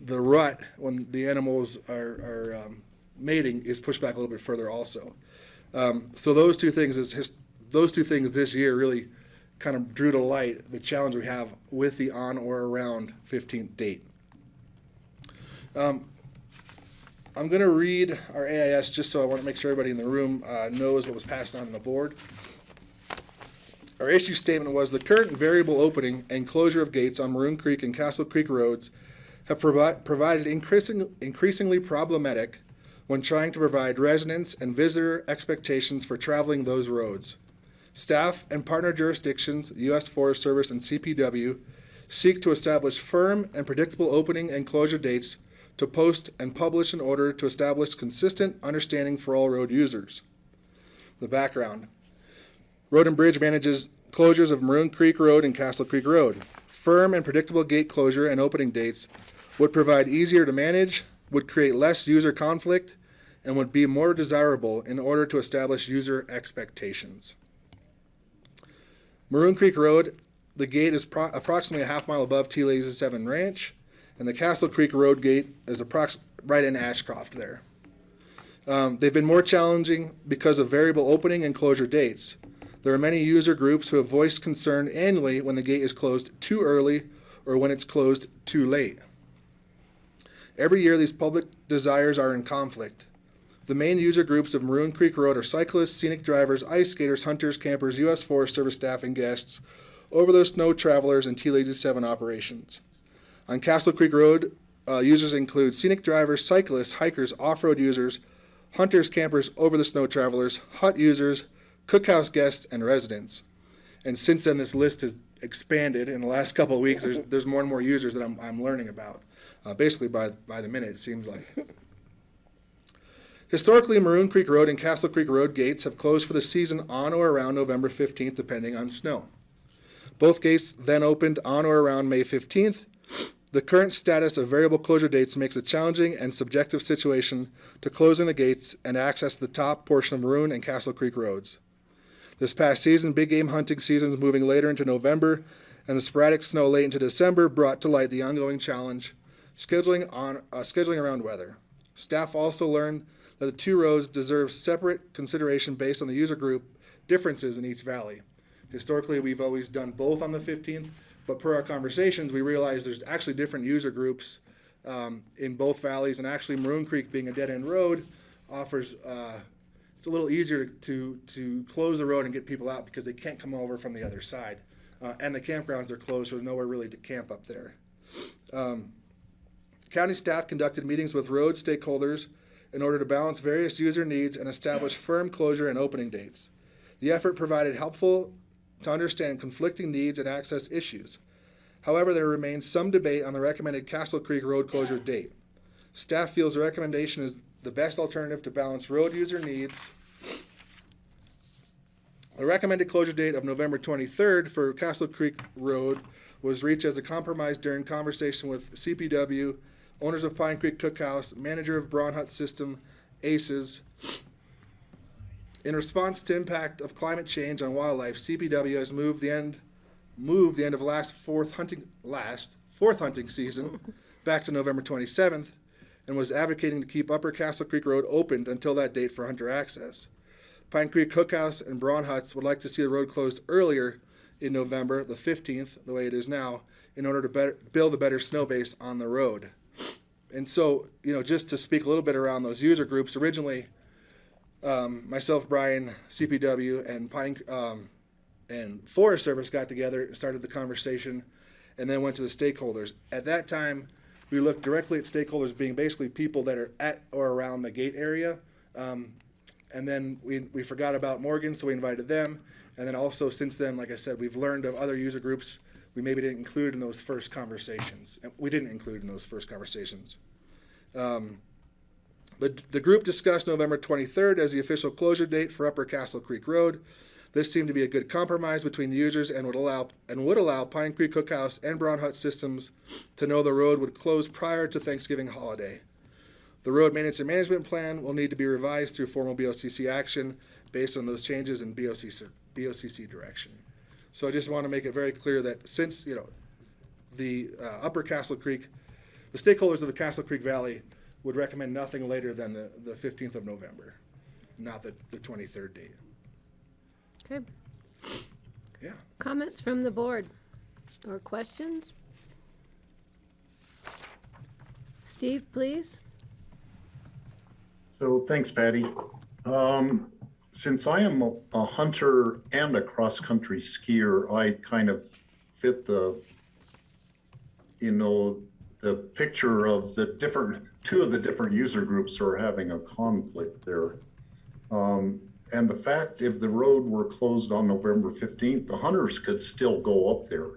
the rut when the animals are mating is pushed back a little bit further also. So those two things this year really kind of drew to light the challenge we have with the on or around 15th date. I'm going to read our AIS just so I want to make sure everybody in the room knows what was passed on the board. Our issue statement was the current variable opening and closure of gates on Maroon Creek and Castle Creek roads have provided increasingly problematic when trying to provide residents and visitor expectations for traveling those roads. Staff and partner jurisdictions, U.S. Forest Service and CPW, seek to establish firm and predictable opening and closure dates to post and publish in order to establish consistent understanding for all road users. The background. Road and Bridge manages closures of Maroon Creek Road and Castle Creek Road. Firm and predictable gate closure and opening dates would provide easier to manage, would create less user conflict, and would be more desirable in order to establish user expectations. Maroon Creek Road, the gate is approximately a half mile above T. Lazy 7 Ranch, and the Castle Creek Road gate is right in Ashcroft there. They've been more challenging because of variable opening and closure dates. There are many user groups who have voiced concern annually when the gate is closed too early or when it's closed too late. Every year, these public desires are in conflict. The main user groups of Maroon Creek Road are cyclists, scenic drivers, ice skaters, hunters, campers, U.S. Forest Service staff and guests, over-the-snow travelers, and T. Lazy 7 operations. On Castle Creek Road, users include scenic drivers, cyclists, hikers, off-road users, hunters, campers, over-the-snow travelers, hut users, cookhouse guests, and residents. And since then, this list has expanded in the last couple of weeks. There's more and more users that I'm learning about, basically by the minute, it seems like. Historically, Maroon Creek Road and Castle Creek Road gates have closed for the season on or around November 15th, depending on snow. Both gates then opened on or around May 15th. The current status of variable closure dates makes a challenging and subjective situation to closing the gates and access the top portion of Maroon and Castle Creek roads. This past season, big game hunting season is moving later into November, and the sporadic snow late into December brought to light the ongoing challenge scheduling around weather. Staff also learned that the two roads deserve separate consideration based on the user group differences in each valley. Historically, we've always done both on the 15th, but per our conversations, we realized there's actually different user groups in both valleys, and actually Maroon Creek being a dead-end road offers, it's a little easier to close the road and get people out because they can't come over from the other side. And the campgrounds are closed, so there's nowhere really to camp up there. County staff conducted meetings with road stakeholders in order to balance various user needs and establish firm closure and opening dates. The effort provided helpful to understand conflicting needs and access issues. However, there remains some debate on the recommended Castle Creek road closure date. Staff feels the recommendation is the best alternative to balance road user needs. The recommended closure date of November 23rd for Castle Creek Road was reached as a compromise during conversation with CPW, owners of Pine Creek Cookhouse, manager of Braun Hut System, ACES. In response to impact of climate change on wildlife, CPW has moved the end of last fourth hunting season back to November 27th and was advocating to keep Upper Castle Creek Road opened until that date for hunter access. Pine Creek Cookhouse and Braun Huts would like to see the road closed earlier in November, the 15th, the way it is now, in order to build a better snow base on the road. And so, just to speak a little bit around those user groups, originally, myself, Brian, CPW, and Forest Service got together and started the conversation and then went to the stakeholders. At that time, we looked directly at stakeholders being basically people that are at or around the gate area. And then we forgot about Morgan, so we invited them. And then also since then, like I said, we've learned of other user groups we maybe didn't include in those first conversations. The group discussed November 23rd as the official closure date for Upper Castle Creek Road. This seemed to be a good compromise between the users and would allow Pine Creek Cookhouse and Braun Hut Systems to know the road would close prior to Thanksgiving holiday. The road maintenance and management plan will need to be revised through formal BOCC action based on those changes in BOCC direction. So I just want to make it very clear that since the Upper Castle Creek, the stakeholders of the Castle Creek Valley would recommend nothing later than the 15th of November, not the 23rd date. Okay. Yeah. Comments from the board or questions? Steve, please. So thanks, Patty. Since I am a hunter and a cross-country skier, I kind of fit the picture of two of the different user groups are having a conflict there. And the fact if the road were closed on November 15th, the hunters could still go up there.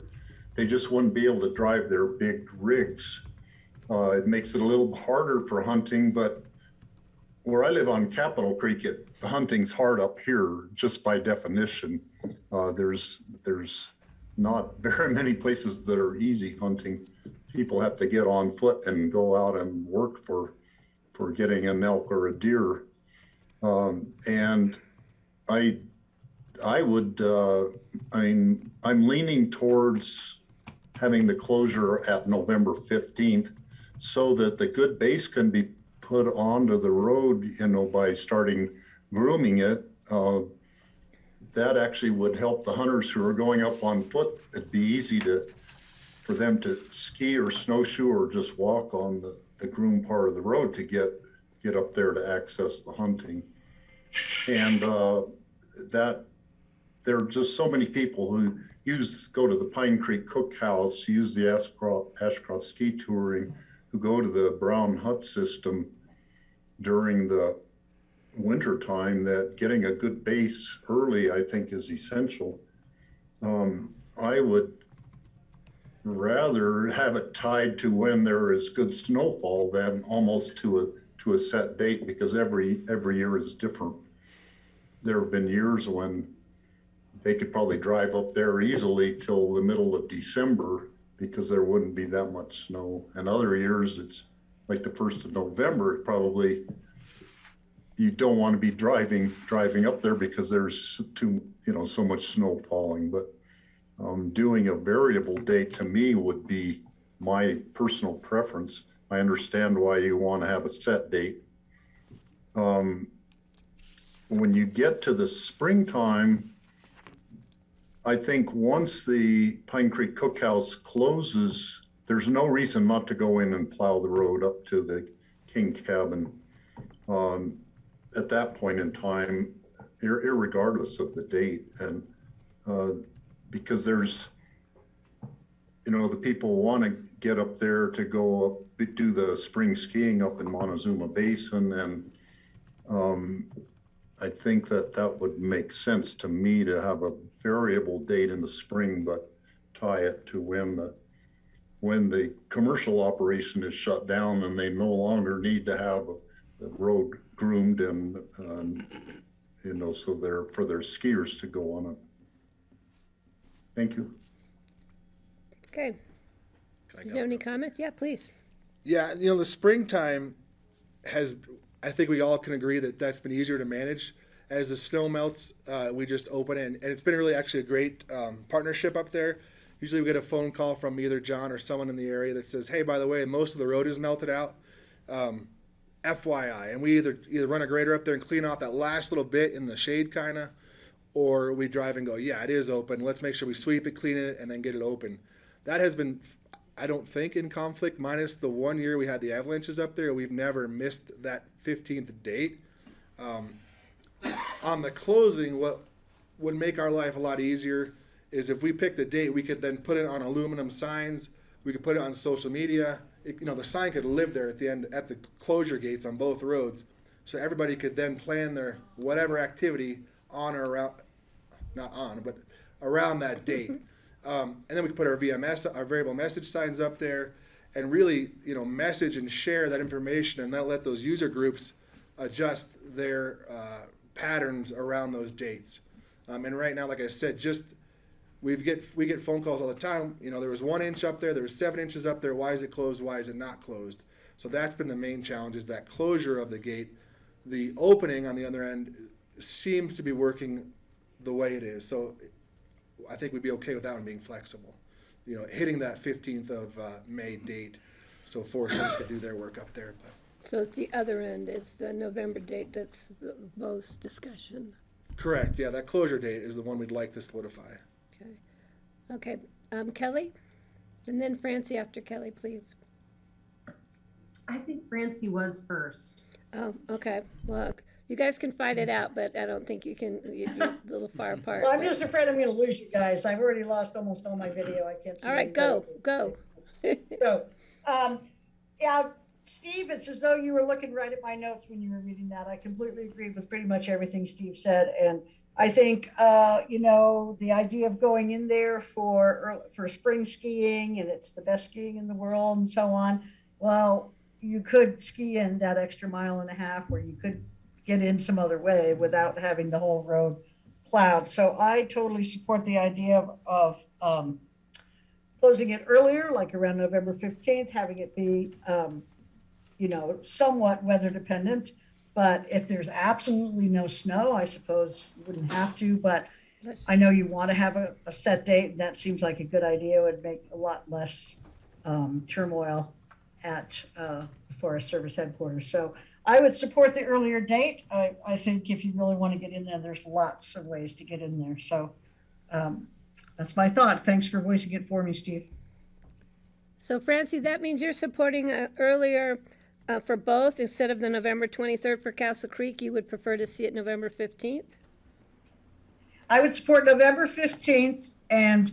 They just wouldn't be able to drive their big rigs. It makes it a little harder for hunting, but where I live on Capitol Creek, the hunting's hard up here just by definition. There's not very many places that are easy hunting. People have to get on foot and go out and work for getting an elk or a deer. And I'm leaning towards having the closure at November 15th so that the good base can be put onto the road, by starting grooming it. That actually would help the hunters who are going up on foot. It'd be easy for them to ski or snowshoe or just walk on the groomed part of the road to get up there to access the hunting. And that there are just so many people who go to the Pine Creek Cookhouse, use the Ashcroft ski touring, who go to the Braun Hut System during the winter time, that getting a good base early, I think, is essential. I would rather have it tied to when there is good snowfall than almost to a set date, because every year is different. There have been years when they could probably drive up there easily till the middle of December because there wouldn't be that much snow. And other years, it's like the 1st of November, probably you don't want to be driving up there because there's so much snow falling. But doing a variable date to me would be my personal preference. I understand why you want to have a set date. When you get to the springtime, I think once the Pine Creek Cookhouse closes, there's no reason not to go in and plow the road up to the King Cabin. At that point in time, irregardless of the date, and because there's, the people want to get up there to go up, do the spring skiing up in Montezuma Basin, and I think that would make sense to me to have a variable date in the spring, but tie it to when the commercial operation is shut down and they no longer need to have the road groomed and so for their skiers to go on it. Thank you. Okay. Do you have any comments? Yeah, please. Yeah, the springtime I think we all can agree that that's been easier to manage. As the snow melts, we just open it, and it's been really actually a great partnership up there. Usually we get a phone call from either John or someone in the area that says, hey, by the way, most of the road is melted out. FYI, and we either run a grader up there and clean off that last little bit in the shade kind of, or we drive and go, yeah, it is open. Let's make sure we sweep it, clean it, and then get it open. That has been, I don't think, in conflict, minus the 1 year we had the avalanches up there. We've never missed that 15th date. On the closing, what would make our life a lot easier is if we picked a date, we could then put it on aluminum signs. We could put it on social media. The sign could live there at the end, at the closure gates on both roads. So everybody could then plan their whatever activity on or around, not on, but around that date. And then we could put our VMS, our variable message signs up there, and really, message and share that information, and not let those user groups adjust their patterns around those dates. And right now, like I said, we get phone calls all the time. There was 1 inch up there, there was 7 inches up there. Why is it closed? Why is it not closed? So that's been the main challenge, is that closure of the gate. The opening on the other end seems to be working the way it is. So I think we'd be okay with that one being flexible. Hitting that 15th of May date, so Forest Service could do their work up there. But. So it's the other end, it's the November date that's the most discussion. Correct, yeah, that closure date is the one we'd like to solidify. Okay, Kelly, and then Francie after Kelly, please. I think Francie was first. Oh, okay, well, you guys can fight it out, but I don't think you can, you're a little far apart. Well, I'm but- just afraid I'm gonna lose you guys. I've already lost almost all my video. I can't see. All right, go. So, yeah, Steve, it's as though you were looking right at my notes when you were reading that. I completely agree with pretty much everything Steve said. And I think, the idea of going in there for spring skiing, and it's the best skiing in the world and so on. Well, you could ski in that extra 1.5 miles where you could get in some other way without having the whole road plowed. So I totally support the idea of closing it earlier, like around November 15th, having it be, somewhat weather dependent. But if there's absolutely no snow, I suppose you wouldn't have to. But I know you want to have a set date, and that seems like a good idea. It would make a lot less turmoil at Forest Service headquarters. So I would support the earlier date. I think if you really want to get in there, there's lots of ways to get in there. So that's my thought. Thanks for voicing it for me, Steve. So Francie, that means you're supporting earlier for both, instead of the November 23rd for Castle Creek, you would prefer to see it November 15th? I would support November 15th and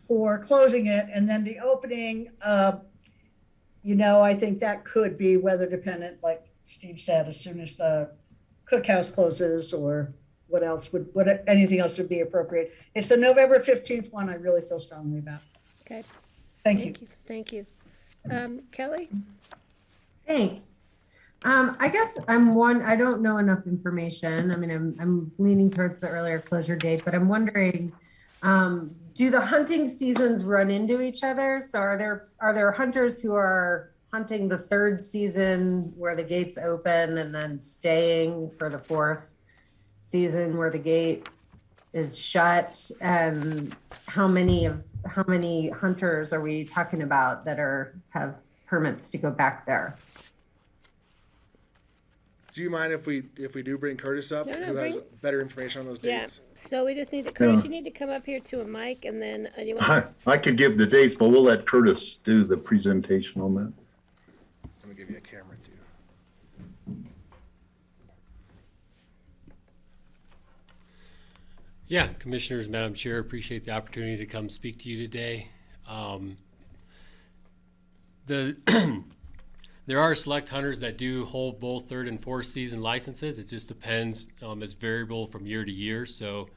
for closing it, and then the opening, I think that could be weather dependent, like Steve said, as soon as the cookhouse closes, or anything else would be appropriate. It's the November 15th one I really feel strongly about. Okay. Thank you. Thank you. Kelly? Thanks. I guess I don't know enough information. I mean, I'm leaning towards the earlier closure date, but I'm wondering, do the hunting seasons run into each other? So are there hunters who are hunting the 3rd season where the gates open and then staying for the 4th season where the gate is shut? And how many of how many hunters are we talking about that have permits to go back there? Do you mind if we do bring Curtis up, No, who has better information on those Yeah, dates? so we just need to, Curtis, Yeah. you need to come up here to a mic, and then you want I could give the dates, but we'll let Curtis do the presentation on that. Let me give you a camera too. Yeah, Commissioners, Madam Chair, appreciate the opportunity to come speak to you today. There are select hunters that do hold both third and fourth season licenses. It just depends. It's variable from year to year, so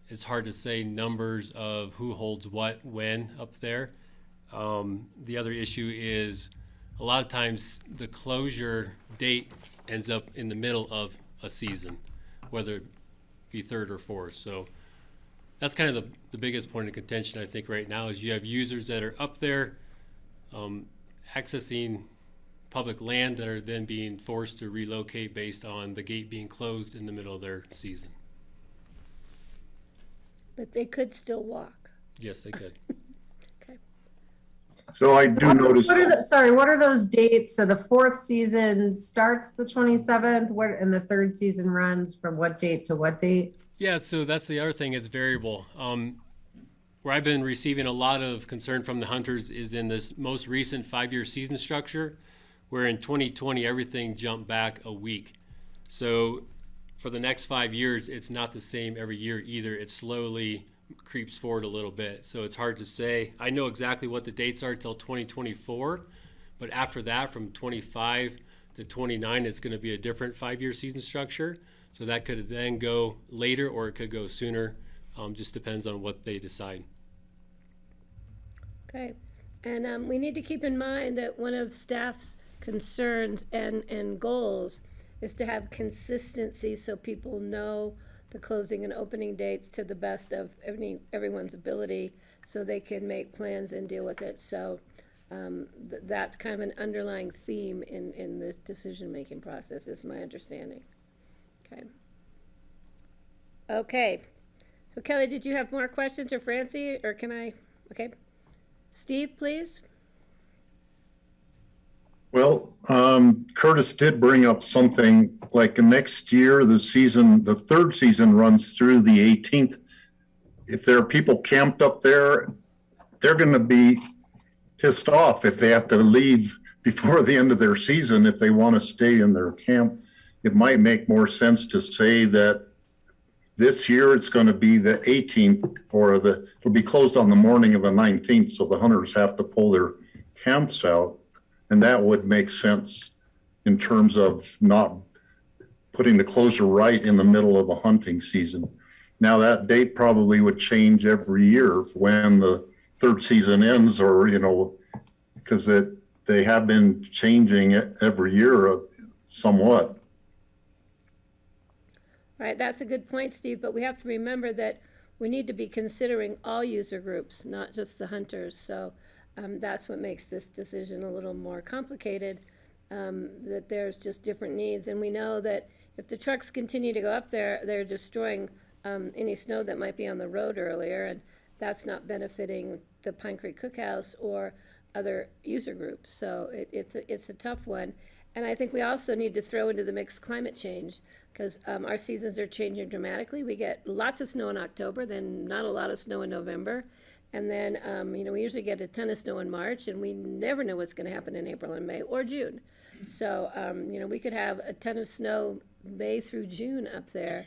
it's hard to say numbers of who holds what when up there. The other issue is a lot of times the closure date ends up in the middle of a season, whether it be third or fourth. So that's kind of the biggest point of contention, I think, right now, is you have users that are up there accessing public land that are then being forced to relocate based on the gate being closed in the middle of their season. but they could still walk. Yes, they could. Okay. So I do notice. What are those dates? So the fourth season starts the 27th, and the third season runs from what date to what date? Yeah, so that's the other thing, it's variable. Where I've been receiving a lot of concern from the hunters is in this most recent 5-year season structure, where in 2020 everything jumped back a week. So for the next 5 years, it's not the same every year either. It slowly creeps forward a little bit. So it's hard to say. I know exactly what the dates are till 2024, but after that, from 25 to 29, it's going to be a different 5-year season structure. So that could then go later or it could go sooner. Just depends on what they decide. Okay, and we need to keep in mind that one of staff's concerns and goals is to have consistency so people know the closing and opening dates to the best of everyone's ability so they can make plans and deal with it. So that's kind of an underlying theme in the decision-making process, is my understanding. Okay. Okay. So Kelly, did you have more questions, or Francie, or can I? Okay. Steve, please. Well, Curtis did bring up something like next year, the third season runs through the 18th. If there are people camped up there, they're going to be pissed off if they have to leave before the end of their season. If they want to stay in their camp, it might make more sense to say that this year it's going to be the 18th, or it'll be closed on the morning of the 19th. So the hunters have to pull their camps out. And that would make sense in terms of not putting the closure right in the middle of a hunting season. Now that date probably would change every year when the third season ends, or, because they have been changing it every year somewhat. Right, that's a good point, Steve, but we have to remember that we need to be considering all user groups, not just the hunters. So that's what makes this decision a little more complicated, that there's just different needs. And we know that if the trucks continue to go up there, they're destroying any snow that might be on the road earlier, and that's not benefiting the Pine Creek Cookhouse or other user groups. So it's a tough one. And I think we also need to throw into the mix climate change, because our seasons are changing dramatically. We get lots of snow in October, then not a lot of snow in November. And then, we usually get a ton of snow in March, and we never know what's going to happen in April and May or June. So, we could have a ton of snow May through June up there.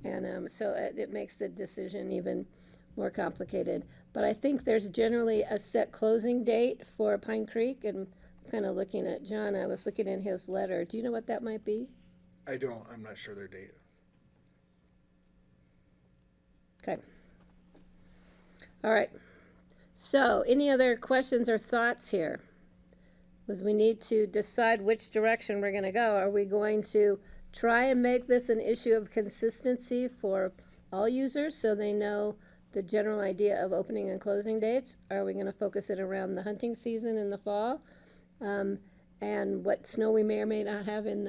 And so it makes the decision even more complicated. But I think there's generally a set closing date for Pine Creek. And I'm kind of looking at John. I was looking in his letter. Do you know what that might be? I don't. I'm not sure their date. Okay. All right. So, any other questions or thoughts here? Because we need to decide which direction we're going to go. Are we going to try and make this an issue of consistency for all users so they know the general idea of opening and closing dates? Are we going to focus it around the hunting season in the fall, and what snow we may or may not have in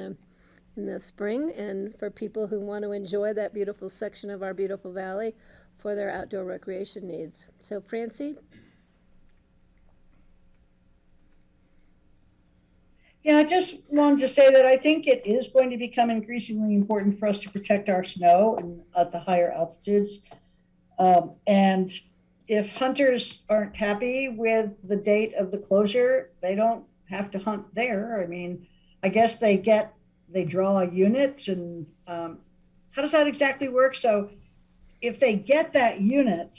the spring, and for people who want to enjoy that beautiful section of our beautiful valley? for their outdoor recreation needs. So Francie? Yeah, I just wanted to say that I think it is going to become increasingly important for us to protect our snow and at the higher altitudes. And if hunters aren't happy with the date of the closure, they don't have to hunt there. I mean, I guess they draw a unit, and how does that exactly work? So if they get that unit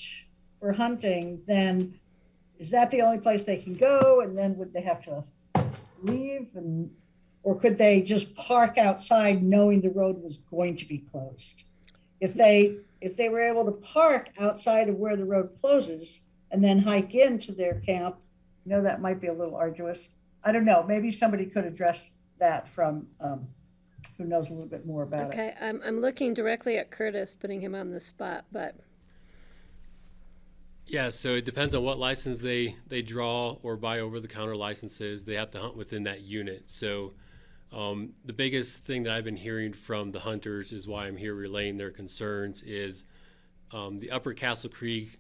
for hunting, then is that the only place they can go? And then would they have to leave, or could they just park outside knowing the road was going to be closed? If they were able to park outside of where the road closes and then hike into their camp, that might be a little arduous. I don't know. Maybe somebody could address that from who knows a little bit more about it. Okay, I'm looking directly at Curtis, putting him on the spot, but Yeah, so it depends on what license they draw or buy over-the-counter licenses. They have to hunt within that unit. So the biggest thing that I've been hearing from the hunters is why I'm here relaying their concerns is the Upper Castle Creek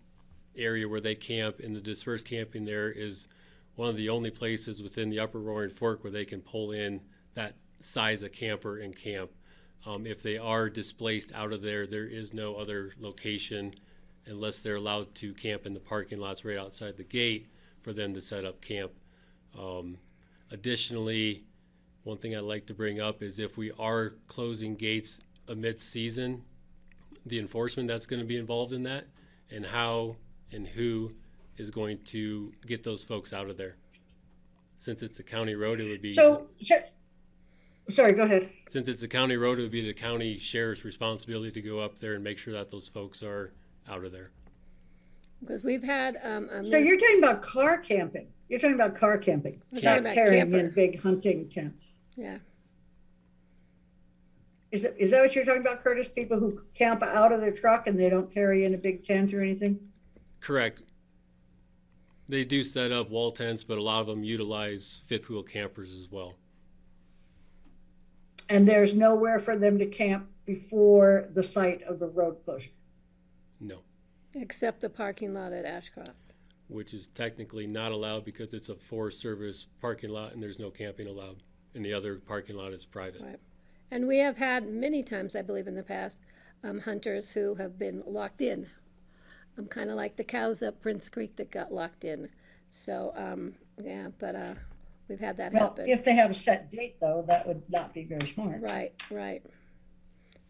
area where they camp, and the dispersed camping there is one of the only places within the Upper Roaring Fork where they can pull in that size of camper and camp. If they are displaced out of there, there is no other location unless they're allowed to camp in the parking lots right outside the gate for them to set up camp. Additionally, one thing I'd like to bring up is if we are closing gates amid season, the enforcement that's going to be involved in that, and how and who is going to get those folks out of there. Since it's a county road, it would be... Sorry, go ahead. Since it's a county road, it would be the county sheriff's responsibility to go up there and make sure that those folks are out of there. because we've had. So you're talking about car camping. You're talking about car camping, We're not talking about carrying camper. in big hunting tents. Yeah. Is that what you're talking about, Curtis? People who camp out of their truck and they don't carry in a big tent or anything? Correct. They do set up wall tents, but a lot of them utilize fifth wheel campers as well. And there's nowhere for them to camp before the site of the road closure. No, Except the parking lot at Ashcroft. which is technically not allowed because it's a Forest Service parking lot and there's no camping allowed. And the other parking lot is private. Right. And we have had many times, I believe in the past, hunters who have been locked in. Kind of like the cows up Prince Creek that got locked in. So, yeah, but we've had that Well, happen. if they have a set date, though, that would not be very smart. Right, right.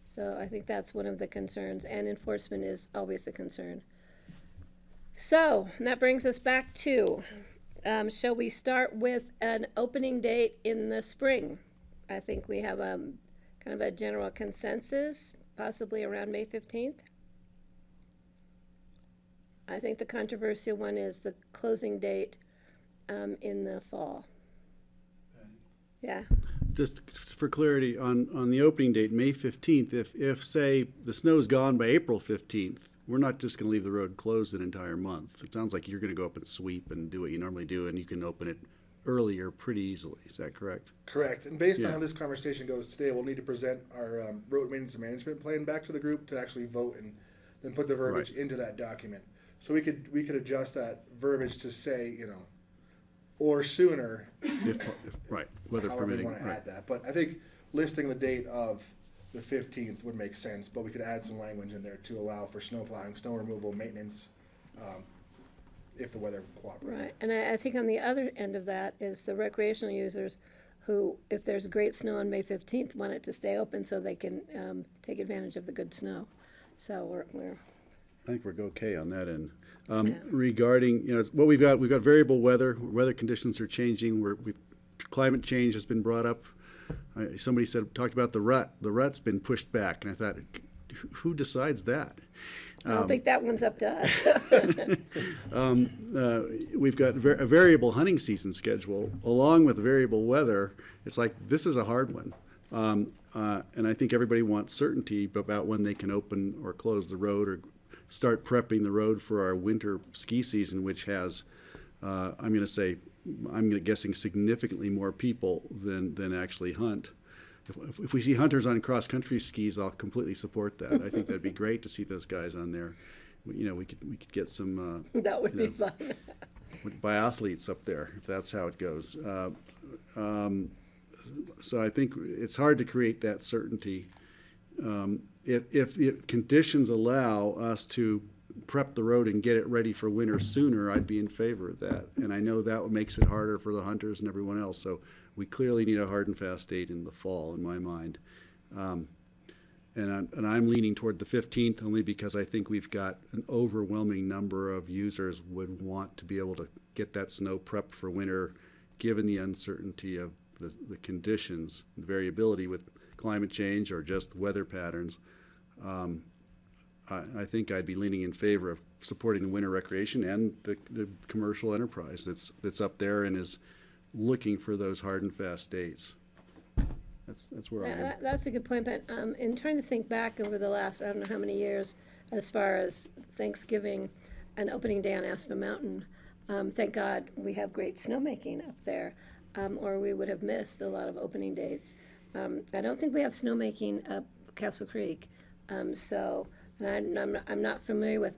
So I think that's one of the concerns, and enforcement is always a concern. So that brings us back to, shall we start with an opening date in the spring? I think we have kind of a general consensus, possibly around May 15th. I think the controversial one is the closing date in the fall. Yeah. Just for clarity, on the opening date, May 15th, if say, the snow's gone by April 15th, we're not just gonna leave the road closed an entire month. It sounds like you're gonna go up and sweep and do what you normally do, and you can open it earlier pretty easily. Is that correct? Correct. And based on Yeah. how this conversation goes today, we'll need to present our road maintenance and management plan back to the group to actually vote and then put the verbiage into that document. So we could adjust that verbiage to say, or sooner, Right, weather however we permitting, want to right. add that. But I think listing the date of the 15th would make sense, but we could add some language in there to allow for snow plowing, snow removal, maintenance, if the weather cooperates. Right, and I think on the other end of that is the recreational users who, if there's great snow on May 15th, want it to stay open so they can take advantage of the good snow. So we're I think we're okay on that end. Yeah. Regarding, what we've got variable weather. Weather conditions are changing. Climate change has been brought up. Somebody talked about the rut. The rut's been pushed back, and I thought, who decides that? I don't think that one's up to us. We've got a variable hunting season schedule along with variable weather. It's like, this is a hard one. And I think everybody wants certainty about when they can open or close the road or start prepping the road for our winter ski season, which has, I'm guessing significantly more people than actually hunt. If we see hunters on cross-country skis, I'll completely support that. I think that'd be great to see those guys on there. we could get some That would you be know, fun. biathletes up there if that's how it goes. So I think it's hard to create that certainty. If conditions allow us to prep the road and get it ready for winter sooner, I'd be in favor of that. And I know that makes it harder for the hunters and everyone else. So we clearly need a hard and fast date in the fall, in my mind. And I'm leaning toward the 15th only because I think we've got an overwhelming number of users would want to be able to get that snow prepped for winter, given the uncertainty of the conditions, the variability with climate change or just weather patterns. I think I'd be leaning in favor of supporting the winter recreation and the commercial enterprise that's up there and is looking for those hard and fast dates. That's where I am. That's a good point, but in trying to think back over the last, I don't know how many years, as far as Thanksgiving and opening day on Aspen Mountain, thank God we have great snowmaking up there, or we would have missed a lot of opening dates. I don't think we have snowmaking up Castle Creek, and I'm not familiar with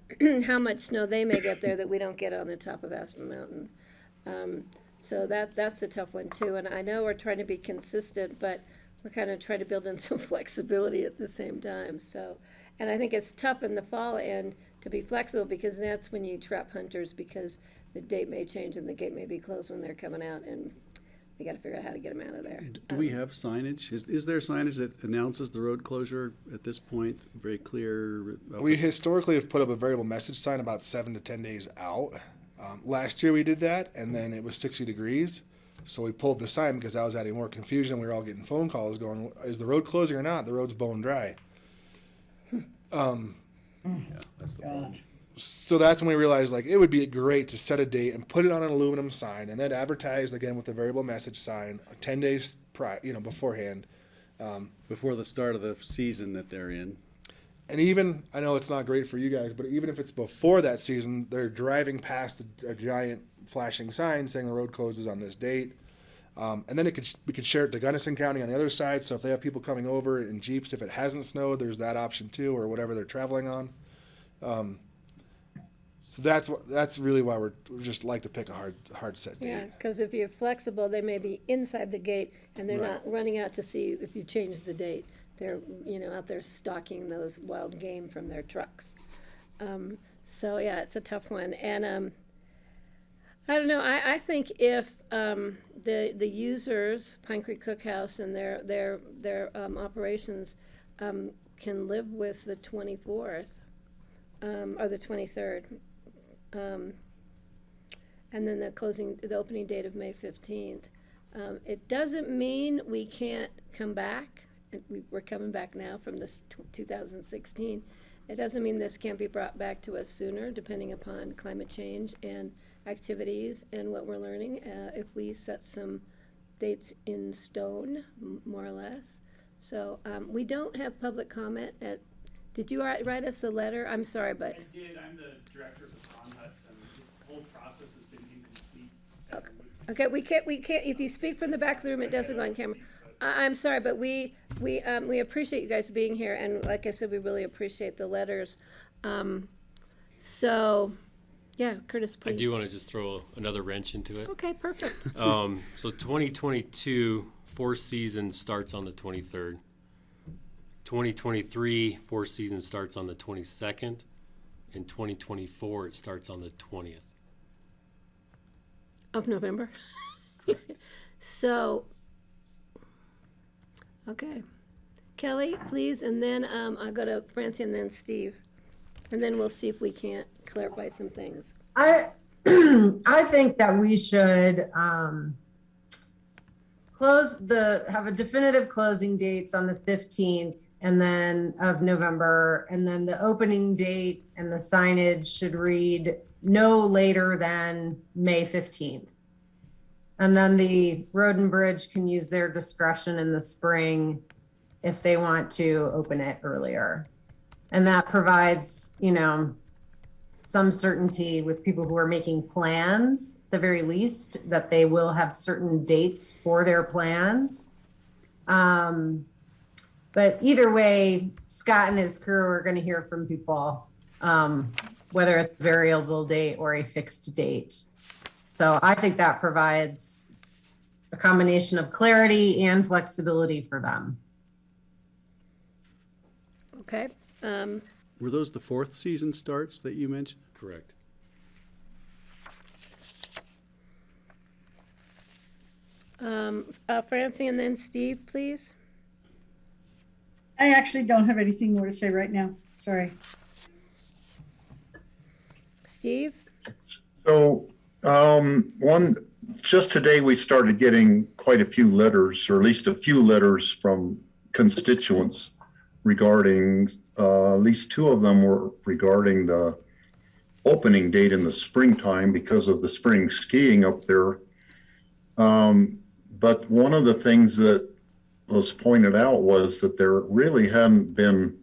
how much snow they may get there that we don't get on the top of Aspen Mountain. So that's a tough one too, and I know we're trying to be consistent, but we're kind of trying to build in some flexibility at the same time. So, and I think it's tough in the fall and to be flexible because that's when you trap hunters because the date may change and the gate may be closed when they're coming out, and we got to figure out how to get them out of there. Do we have signage? Is there signage that announces the road closure at this point? Very clear? We historically have put up a variable message sign about 7 to 10 days out. Last year we did that, and then it was 60 degrees. So we pulled the sign because that was adding more confusion. We were all getting phone calls going, is the road closing or not? The road's bone dry. Yeah, that's the problem. So that's when we realized like it would be great to set a date and put it on an aluminum sign and then advertise again with the variable message sign 10 days beforehand. Before the start of the season that they're in. And even, I know it's not great for you guys, but even if it's before that season, they're driving past a giant flashing sign saying the road closes on this date. And then we could share it to Gunnison County on the other side. So if they have people coming over in Jeeps, if it hasn't snowed, there's that option too, or whatever they're traveling on. So that's really why we just like to pick a hard set date. Yeah, because if you're flexible, they may be inside the gate and they're Right. not running out to see if you change the date. They're out there stalking those wild game from their trucks. So yeah, it's a tough one. And I don't know. I think if the users, Pine Creek Cookhouse and their operations can live with the 24th or the 23rd. And then the opening date of May 15th. It doesn't mean we can't come back. We're coming back now from this 2016. It doesn't mean this can't be brought back to us sooner, depending upon climate change and activities and what we're learning. If we set some dates in stone, more or less. So we don't have public comment. Did you write us a letter? I'm sorry, but. I did. I'm the director of the Pond Huts, and this whole process has been incomplete. Okay, we can't, if you speak from the back of the room, it doesn't go on camera. I'm sorry, but we appreciate you guys being here, and like I said, we really appreciate the letters. So, yeah, Curtis, please. I do want to just throw another wrench into it. Okay, perfect. So 2022 Four Seasons starts on the 23rd. 2023 Four Seasons starts on the 22nd. In 2024 it starts on the 20th. Of November? So, okay. Kelly, please, and then I'll go to Francie and then Steve. And then we'll see if we can't clarify some things. I think that we should have a definitive closing dates on the 15th and then of November, and then the opening date and the signage should read no later than May 15th. And then the Road and Bridge can use their discretion in the spring if they want to open it earlier. And that provides, some certainty with people who are making plans, at the very least, that they will have certain dates for their plans. But either way, Scott and his crew are going to hear from people whether it's a variable date or a fixed date. So I think that provides a combination of clarity and flexibility for them. Okay. Were those the fourth season starts that you mentioned? Correct. Francie and then Steve, please. I actually don't have anything more to say right now. Sorry. Steve? So, just today we started getting quite a few letters, or at least a few letters from constituents regarding, at least two of them were regarding the opening date in the springtime because of the spring skiing up there. But one of the things that was pointed out was that there really hadn't been,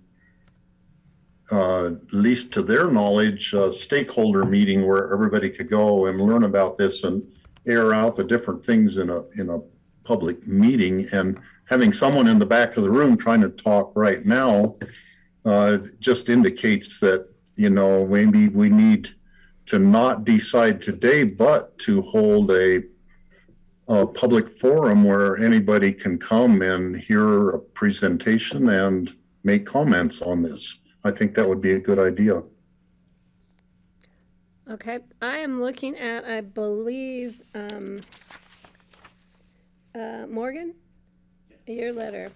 at least to their knowledge, a stakeholder meeting where everybody could go and learn about this and air out the different things in a public meeting. And having someone in the back of the room trying to talk right now just indicates that, you know, maybe we need to not decide today, but to hold a public forum where anybody can come and hear a presentation and make comments on this. I think that would be a good idea. Okay, I am looking at, I believe, Morgan, your letter.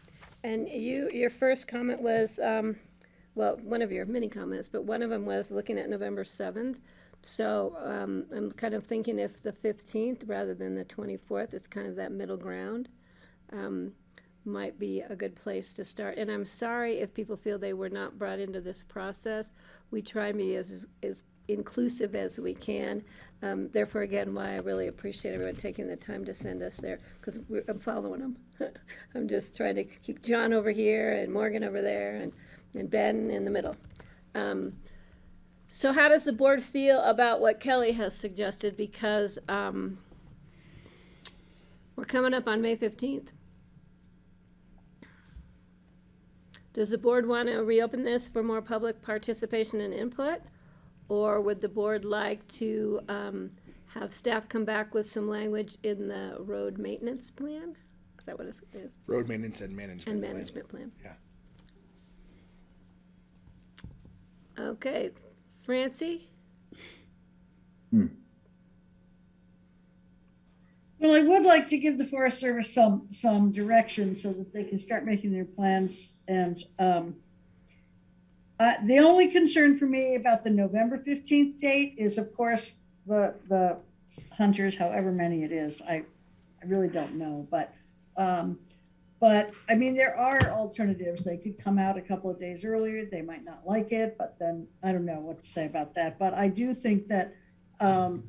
And your first comment was, well, one of your many comments, but one of them was looking at November 7th. So I'm kind of thinking if the 15th rather than the 24th, it's kind of that middle ground, might be a good place to start. And I'm sorry if people feel they were not brought into this process. We try and be as inclusive as we can. Therefore, again, why I really appreciate everyone taking the time to send us there, because I'm following them. I'm just trying to keep John over here and Morgan over there and Ben in the middle. So how does the board feel about what Kelly has suggested? Because we're coming up on May 15th. Does the board want to reopen this for more public participation and input? Or would the board like to have staff come back with some language in the road maintenance plan? Is that what it is? Road maintenance and management. And management plan. Yeah. Okay, Francie? Well, I would like to give the Forest Service some direction so that they can start making their plans. And the only concern for me about the November 15th date is, of course, the hunters, however many it is. I really don't know, but I mean, there are alternatives. They could come out a couple of days earlier. They might not like it, but then I don't know what to say about that. But I do think that the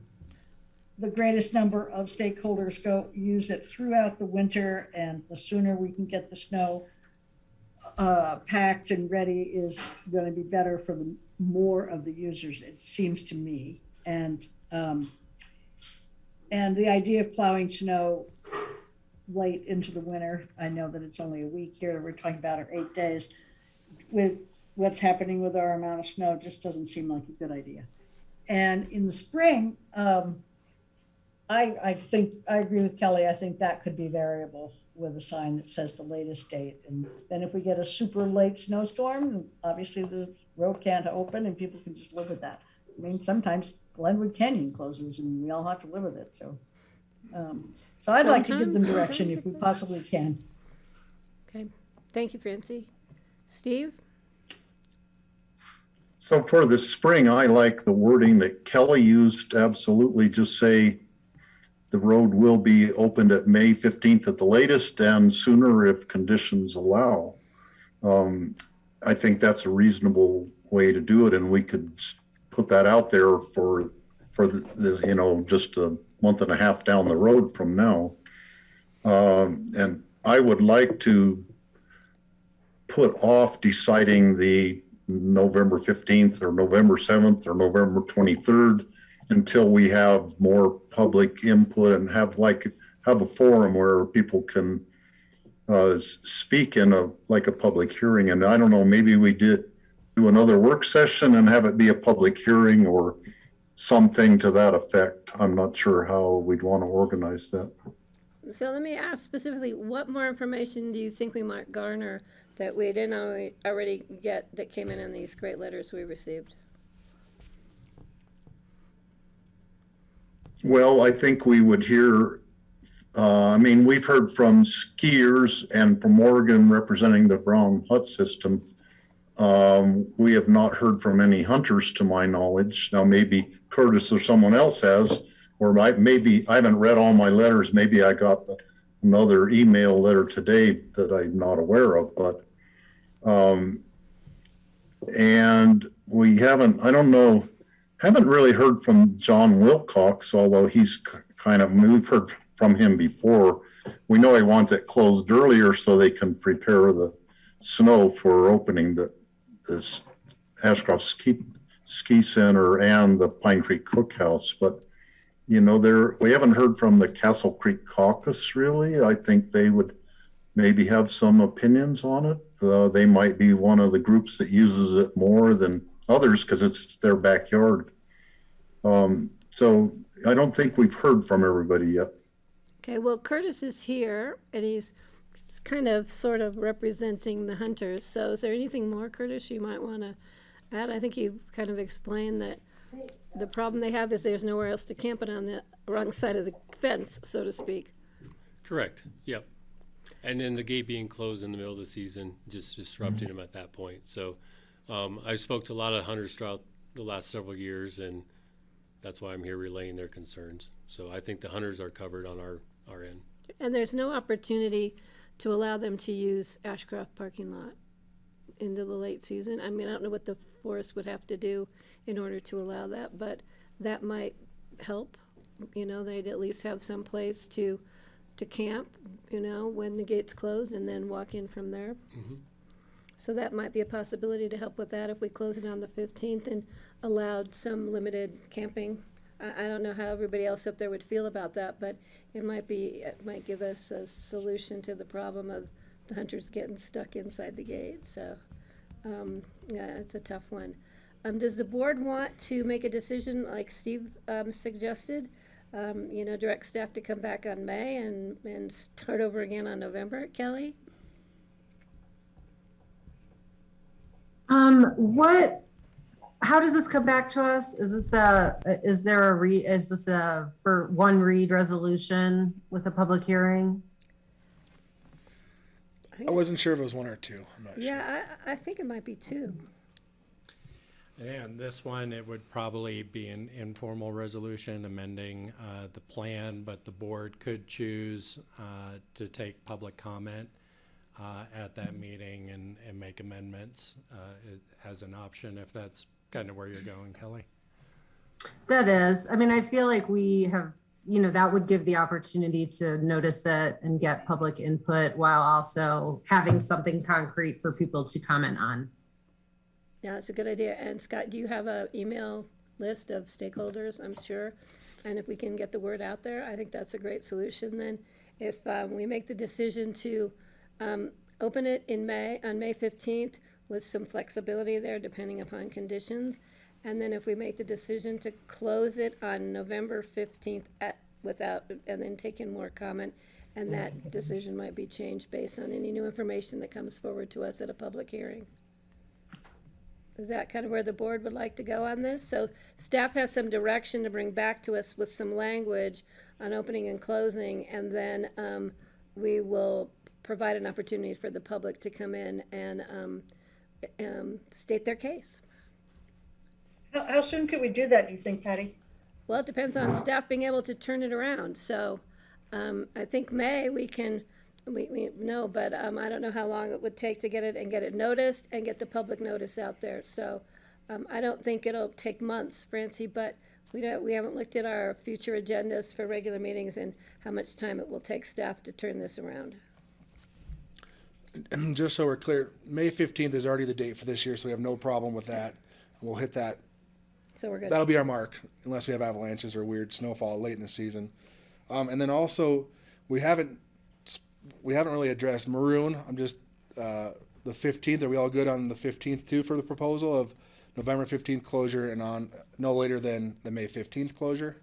greatest number of stakeholders go use it throughout the winter, and the sooner we can get the snow packed and ready is going to be better for the more of the users, it seems to me. And the idea of plowing snow late into the winter, I know that it's only a week here, we're talking about our 8 days, with what's happening with our amount of snow, just doesn't seem like a good idea. And in the spring, I think, I agree with Kelly, I think that could be variable with a sign that says the latest date. And then if we get a super late snowstorm, obviously the road can't open and people can just live with that. I mean, sometimes Glenwood Canyon closes and we all have to live with it, so. So I'd like to give them direction if we possibly can. Okay, thank you, Francie. Steve? So for the spring, I like the wording that Kelly used, absolutely just say the road will be opened at May 15th at the latest and sooner if conditions allow. I think that's a reasonable way to do it, and we could put that out there for the you know, just a month and a half down the road from now. And I would like to put off deciding the November 15th or November 7th or November 23rd until we have more public input and have a forum where people can speak in a public hearing. And I don't know, maybe we another work session and have it be a public hearing or something to that effect. I'm not sure how we'd want to organize that. So let me ask specifically, what more information do you think we might garner that we didn't already get that came in these great letters we received? Well, I think we would hear, I mean, we've heard from skiers and from Oregon representing the Brown Hut system. We have not heard from any hunters to my knowledge. Now, maybe Curtis or someone else has, or maybe I haven't read all my letters. Maybe I got another email letter today that I'm not aware of, but, and we haven't, I don't know, haven't really heard from John Wilcox, although he's kind of, we've heard from him before. We know he wants it closed earlier so they can prepare the snow for opening this Ashcroft Ski Center and the Pine Creek Cookhouse. But, you know, we haven't heard from the Castle Creek Caucus, really. I think they would maybe have some opinions on it. They might be one of the groups that uses it more than others because it's their backyard. So I don't think we've heard from everybody yet. Okay, well, Curtis is here, and he's kind of sort of representing the hunters. So is there anything more, Curtis, you might want to add? I think you kind of explained that the problem they have is there's nowhere else to camp it on the wrong side of the fence, so to speak. Correct, yep. And then the gate being closed in the middle of the season, just disrupting them at that point. So I spoke to a lot of hunters throughout the last several years, and that's why I'm here relaying their concerns. So I think the hunters are covered on our end. And there's no opportunity to allow them to use Ashcroft parking lot into the late season. I mean, I don't know what the forest would have to do in order to allow that, but that might help. You know, they'd at least have some place to camp, you know, when the gate's closed and then walk in from there. Mm-hmm. So that might be a possibility to help with that if we close it on the 15th and allowed some limited camping. I don't know how everybody else up there would feel about that, but it might give us a solution to the problem of the hunters getting stuck inside the gate. So, yeah, it's a tough one. Does the board want to make a decision like Steve suggested? You know, direct staff to come back on May and start over again on November, Kelly? How does this come back to us? Is this a for one read resolution with a public hearing? I wasn't sure if it was one or two. I'm not sure. Yeah, I think it might be two. And this one, it would probably be an informal resolution amending the plan, but the board could choose to take public comment at that meeting and make amendments as an option, if that's kind of where you're going, Kelly. That is. I mean, I feel like we have, you know, that would give the opportunity to notice it and get public input while also having something concrete for people to comment on. Yeah, that's a good idea. And Scott, do you have an email list of stakeholders, I'm sure? And if we can get the word out there, I think that's a great solution. Then if we make the decision to open it on May 15th with some flexibility there depending upon conditions. And then if we make the decision to close it on November 15th and then take in more comment, and that decision might be changed based on any new information that comes forward to us at a public hearing. Is that kind of where the board would like to go on this? So staff has some direction to bring back to us with some language on opening and closing, and then we will provide an opportunity for the public to come in and state their case. How soon could we do that, do you think, Patty? Well, it depends on staff being able to turn it around. So I think May we know, but I don't know how long it would take to get it noticed and get the public notice out there. So I don't think it'll take months, Francie, but we haven't looked at our future agendas for regular meetings and how much time it will take staff to turn this around. And just so we're clear, May 15th is already the date for this year, so we have no problem with that. And we'll hit that. So we're good. That'll be our mark, unless we have avalanches or weird snowfall late in the season. And then also, we haven't really addressed Maroon. I'm just the 15th. Are we all good on the 15th too for the proposal of November 15th closure and on no later than the May 15th closure?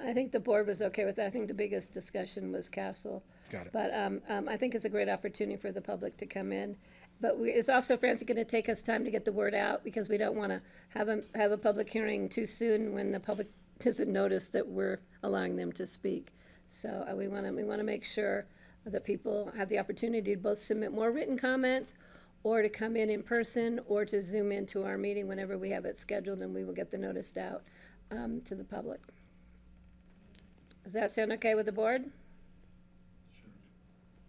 I think the board was okay with that. I think the biggest discussion was Castle. Got it. But I think it's a great opportunity for the public to come in. But it's also, Francie, going to take us time to get the word out because we don't want to have a public hearing too soon when the public doesn't notice that we're allowing them to speak. So we want to make sure that people have the opportunity to both submit more written comments or to come in person or to Zoom into our meeting whenever we have it scheduled, and we will get the notice out to the public. Does that sound okay with the board?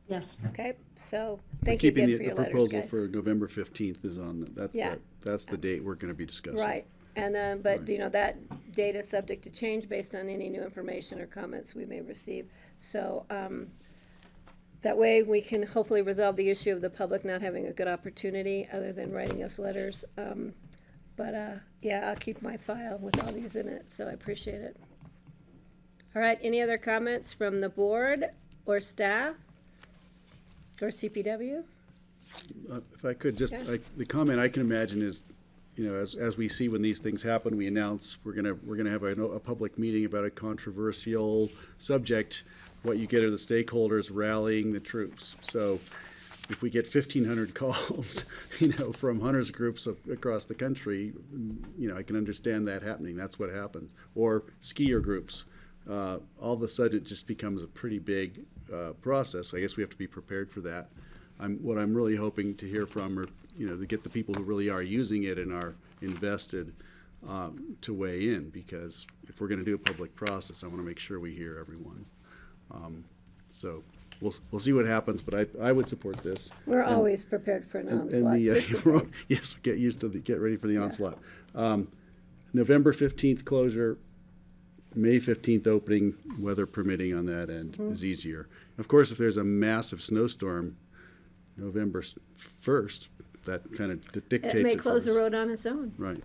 Yes. Okay, so thank you again for your The letters, proposal guys. for November 15th is on, Yeah. that's the date we're going to be discussing. Right, and, but, you know, that date is subject to change based on any new information or comments we may receive. So, that way we can hopefully resolve the issue of the public not having a good opportunity other than writing us letters. Yeah, I'll keep my file with all these in it, so I appreciate it. All right, any other comments from the board or staff or CPW? If I could, just, Yeah. the comment I can imagine is, you know, as we see when these things happen, we announce we're gonna have a public meeting about a controversial subject. What you get are the stakeholders rallying the troops. So if we get 1,500 calls, you know, from hunters groups across the country, you know, I can understand that happening. That's what happens. Or skier groups. All of a sudden, it just becomes a pretty big process. So I guess we have to be prepared for that. What I'm really hoping to hear from are, you know, to get the people who really are using it and are invested to weigh in, because if we're going to do a public process, I want to make sure we hear everyone. So we'll see what happens, but I would support this. We're always prepared for an onslaught. just in case. Yes, get ready for the onslaught. November 15th closure, May 15th opening, weather permitting on that end is easier. Of course, if there's a massive snowstorm, November 1st, that kind of dictates it. It may for close the us. road on its own. Right.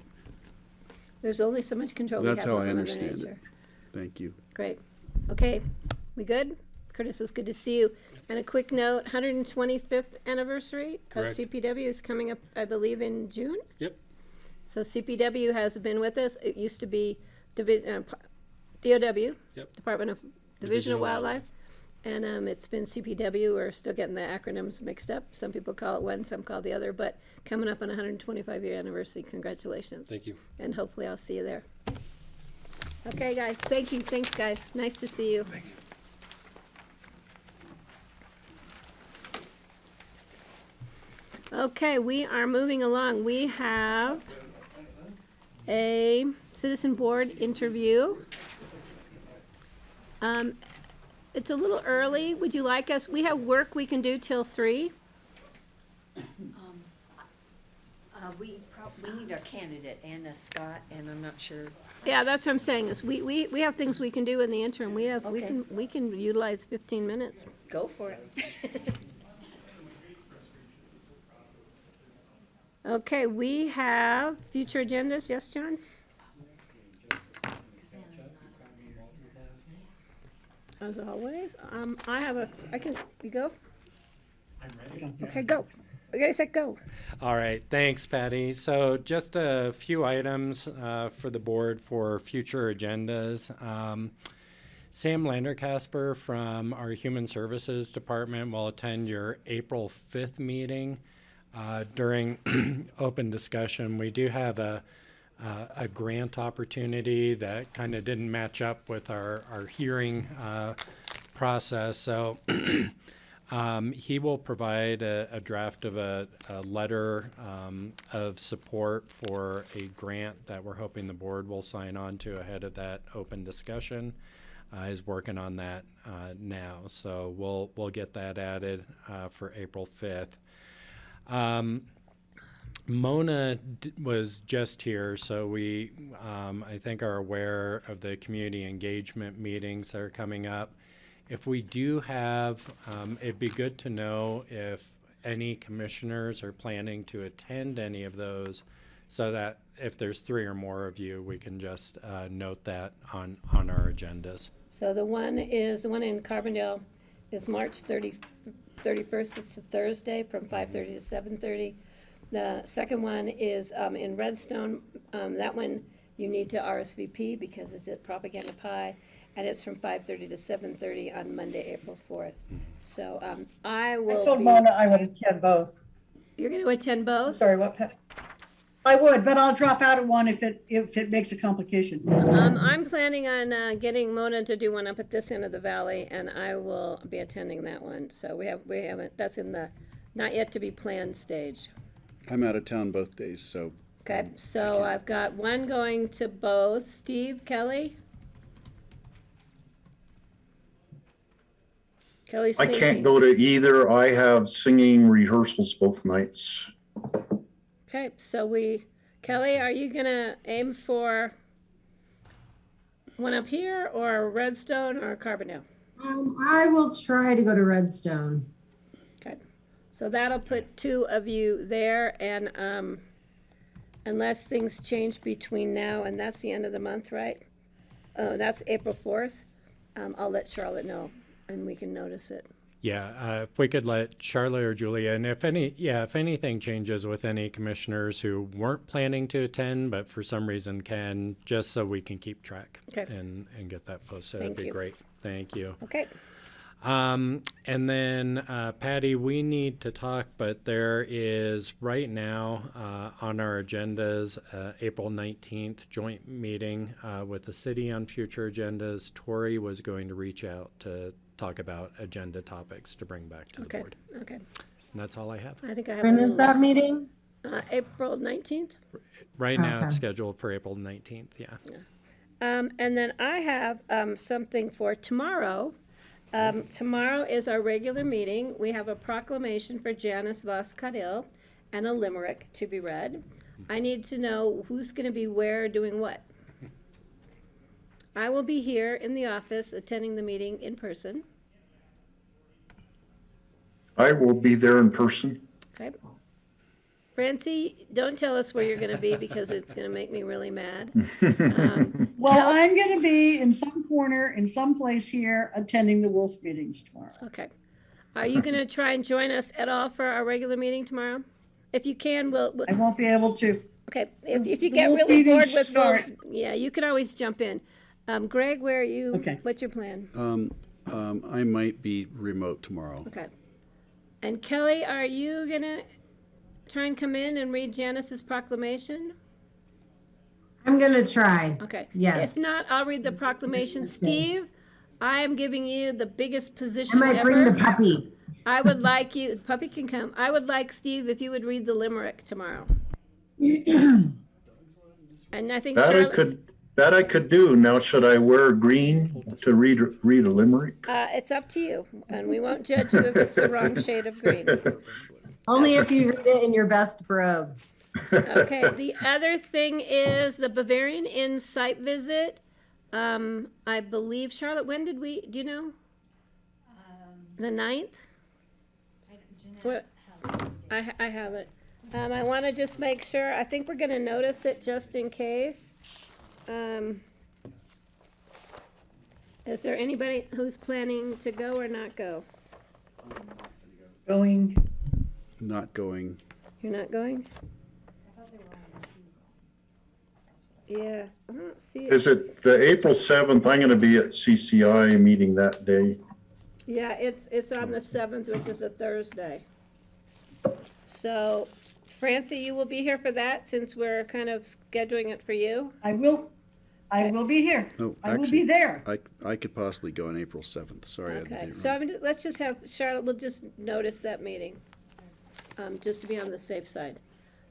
There's only so much control we have That's how over I Mother understand it. Nature. Thank you. Great. Okay, we good? Curtis, it was good to see you. And a quick note, 125th anniversary of Correct. CPW is coming up, I believe, in June. Yep. So CPW has been with us. It used to be DOW, Yep. Department of Division of Wildlife. And it's been CPW. We're still getting the acronyms mixed up. Some people call it one, some call it the other. But coming up on 125-year anniversary, congratulations. Thank you. And hopefully I'll see you there. Okay, guys. Thank you. Thanks, guys. Nice to see you. Thank you. Okay, we are moving along. We have a citizen board interview. It's a little early. Would you like us, we have work we can do till 3. We need our candidate, Anna Scott, and I'm not sure. Yeah, that's what I'm saying, is we have things we can do in the interim. We Okay. can utilize 15 minutes. Go for it. Okay, we have future agendas. Yes, John? As always, you go? I'm ready. Okay, go. We gotta set go. All right, thanks, Patty. So just a few items for the board for future agendas. Sam Landercasper from our Human Services Department will attend your April 5th meeting. During open discussion, we do have a grant opportunity that kind of didn't match up with our hearing process. So he will provide a draft of a letter of support for a grant that we're hoping the board will sign on to ahead of that open discussion. Is working on that now. So we'll get that added for April 5th. Mona was just here, so we, I think, are aware of the community engagement meetings that are coming up. If we do have, it'd be good to know if any commissioners are planning to attend any of those, so that if there's 3 or more of you, we can just note that on our agendas. So the one in Carbondale is March 31st, it's a Thursday, from 5:30 to 7:30. The second one is in Redstone. That one, you need to RSVP because it's at Propaganda Pie, and it's from 5:30 to 7:30 on Monday, April 4th. So I I will told be, Mona I would attend both. you're going to attend both? Sorry, what? I would, but I'll drop out of one if it makes a complication. I'm planning on getting Mona to do one up at this end of the valley, and I will be attending that one. So we haven't, that's in the not yet to be planned stage. I'm out of town both days, so. Okay, so I've got one going to both. Steve, Kelly? Kelly's I thinking. can't go to either. I have singing rehearsals both nights. Okay, so Kelly, are you gonna aim for one up here, or Redstone, or Carbondale? I will try to go to Redstone. Okay, so that'll put two of you there, and unless things change between now and that's the end of the month, right? That's April 4th. I'll let Charlotte know, and we can notice it. Yeah, if we could let Charlotte or Julia, and if anything changes with any commissioners who weren't planning to attend, but for some reason can, just so we can keep track and get that posted, that'd be great. Thank you. Okay. And then, Patty, we need to talk, but there is right now on our agendas, April 19th joint meeting with the city on future agendas. Tori was going to reach out to talk about agenda topics to bring back to the board. Okay. And that's all I have. I think I have. When is that meeting? April 19th. Right now it's scheduled for April 19th, yeah. And then I have something for tomorrow. Tomorrow is our regular meeting. We have a proclamation for Janice Voss-Cadill and a limerick to be read. I need to know who's going to be where doing what. I will be here in the office attending the meeting in person. I will be there in person. Okay. Francie, don't tell us where you're going to be because it's going to make me really mad. Well, I'm going to be in some corner, in some place here, attending the Wolf meetings tomorrow. Okay. Are you going to try and join us at all for our regular meeting tomorrow? If you can, we'll I won't be able to. okay. If you The get Wolf really bored meetings with start. Wolves, yeah, you can always jump in. Greg, where are you? Okay. What's your plan? I might be remote tomorrow. Okay. And Kelly, are you going to try and come in and read Janice's proclamation? I'm gonna try. Okay. Yes. If not, I'll read the proclamation. Steve, I am giving you the biggest I position might ever. bring the puppy. I would like you, the puppy can come. I would like, Steve, if you would read the limerick tomorrow. And I think That I could do. Now, should I wear green to read a limerick? it's up to you, and we won't judge you if it's the wrong shade of green. Only if you read it in your best brogue. Okay, the other thing is the Bavarian Inn site visit. I believe, Charlotte, when did do you know? The 9th? I have it. I want to just make sure, I think we're going to notice it just in case. Is there anybody who's planning to go or not go? Going. Not going. You're not going? Yeah, I don't see it. Is it the April 7th? I'm going to be at CCI meeting that day. Yeah, it's on the 7th, which is a Thursday. So, Francie, you will be here for that since we're kind of scheduling it for you? I will be here. No, I will be there. I could possibly go on April 7th. Sorry. I Okay, didn't so let's just have, Charlotte, we'll just notice that meeting, just to be on the safe side.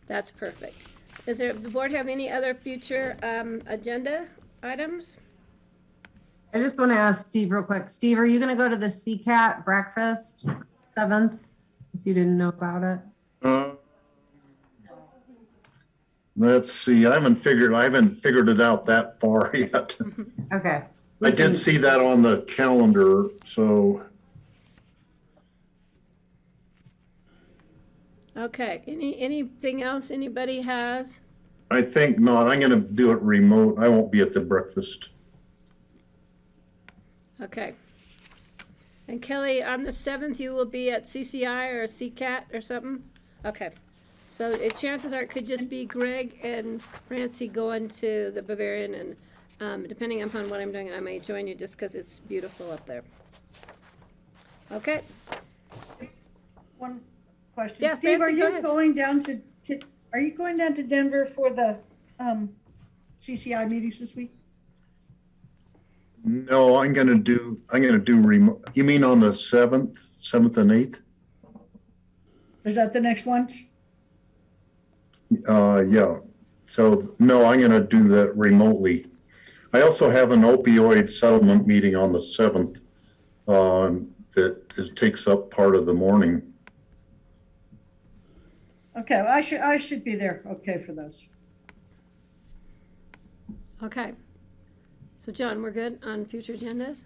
That's perfect. Does the board have any other future agenda items? I just want to ask Steve real quick. Steve, are you going to go to the CCAT breakfast 7th? If you didn't know about it. Let's see. I haven't figured it out that far yet. Okay. I did see that on the calendar, so. Okay, anything else anybody has? I think not. I'm going to do it remote. I won't be at the breakfast. Okay. And Kelly, on the 7th, you will be at CCI or CCAT or something? Okay. So chances are it could just be Greg and Francie going to the Bavarian, and depending upon what I'm doing, I may join you just because it's beautiful up there. Okay. One question. Yeah, Steve, are Francie, go you ahead. going down are you going down to Denver for the CCI meetings this week? No, I'm gonna do remote. You mean on the 7th and 8th? Is that the next one? Yeah. So no, I'm gonna do that remotely. I also have an opioid settlement meeting on the 7th that takes up part of the morning. Okay, well, I should be there, okay, for those. Okay. So John, we're good on future agendas?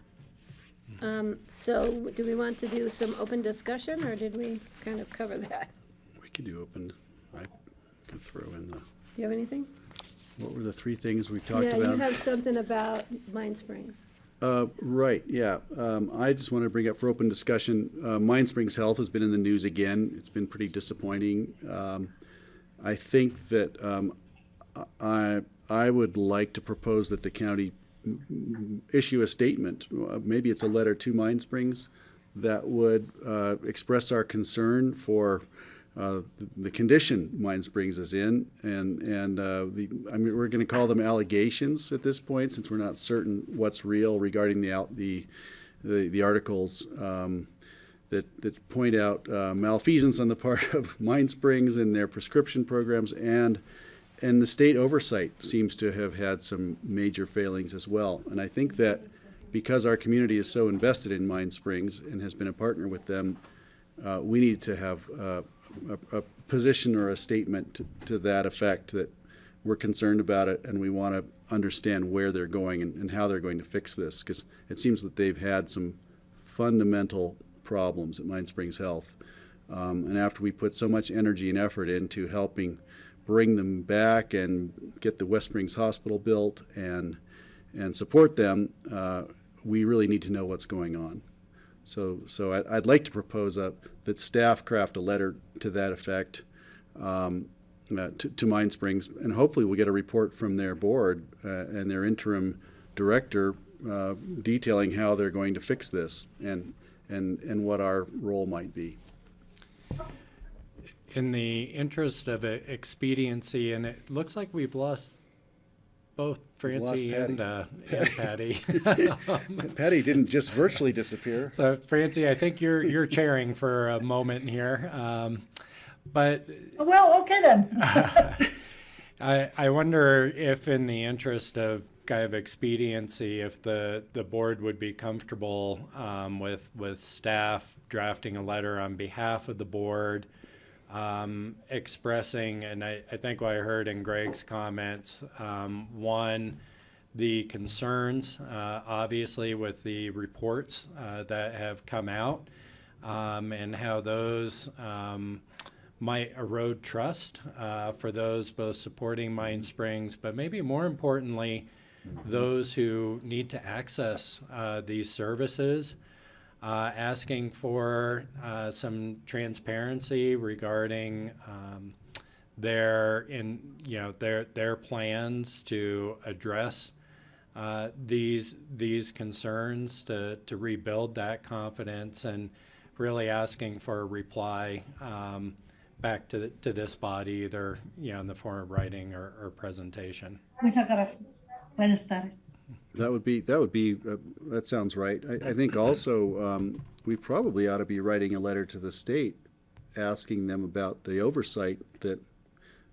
So do we want to do some open discussion, or did we kind of cover that? We could do open, I can throw in the, Do you have anything? what were the three things we talked Yeah, about? you have something about Mine Springs. Right, yeah. I just want to bring up for open discussion, Mine Springs Health has been in the news again. It's been pretty disappointing. I think that I would like to propose that the county issue a statement, maybe it's a letter to Mine Springs, that would express our concern for the condition Mine Springs is in, and we're going to call them allegations at this point, since we're not certain what's real regarding the articles that point out malfeasance on the part of Mine Springs and their prescription programs, and the state oversight seems to have had some major failings as well. And I think that because our community is so invested in Mine Springs and has been a partner with them, we need to have a position or a statement to that effect, that we're concerned about it and we want to understand where they're going and how they're going to fix this, because it seems that they've had some fundamental problems at Mine Springs Health. And after we put so much energy and effort into helping bring them back and get the West Springs Hospital built and support them, we really need to know what's going on. So I'd like to propose that staff craft a letter to that effect to Mine Springs, and hopefully we'll get a report from their board and their interim director detailing how they're going to fix this and what our role might be. In the interest of expediency, and it looks like we've lost both Francie and Patty. Patty didn't just virtually disappear. So Francie, I think you're chairing for a moment here, but Well, okay then. I wonder if, in the interest of kind of expediency, if the board would be comfortable with staff drafting a letter on behalf of the board, expressing, and I think what I heard in Greg's comments, one, the concerns, obviously, with the reports that have come out, and how those might erode trust for those both supporting Mine Springs, but maybe more importantly, those who need to access these services. Asking for some transparency regarding their plans to address these concerns, to rebuild that confidence, and really asking for a reply back to this body, either in the form of writing or presentation. Muchas gracias. Buenas tardes. That sounds right. I think also we probably ought to be writing a letter to the state asking them about the oversight that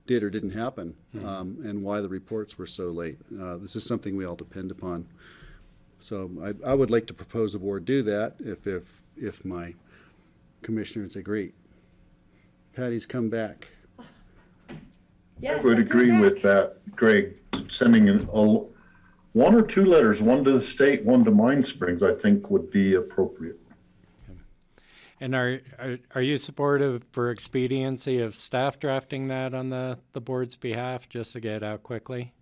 did or didn't happen, and why the reports were so late. This is something we all depend upon. So I would like to propose the board do that if my commissioners agree. Patty's come back. I would agree with that, Greg. Sending one or two letters, one to the state, one to Mine Springs, I think would be appropriate. And are you supportive for expediency of staff drafting that on the board's behalf, just to get it out quickly?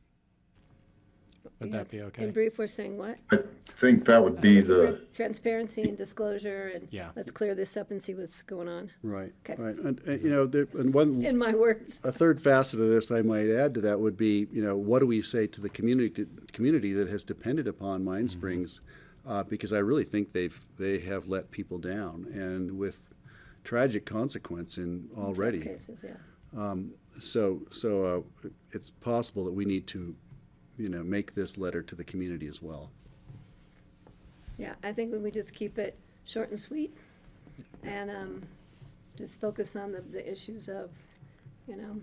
Would that be okay? In brief, we're saying what? I think that would be the, Transparency and disclosure, and Yeah. let's clear this up and see what's going on. Right, Okay. right. And you know, and one, In my words. a third facet of this I might add to that would be, you know, what do we say to the community that has depended upon Mine Springs? Because I really think they have let people down, and with tragic consequence in already. Some cases, yeah. So it's possible that we need to, you know, make this letter to the community as well. Yeah, I think that we just keep it short and sweet, and just focus on the issues of, you know,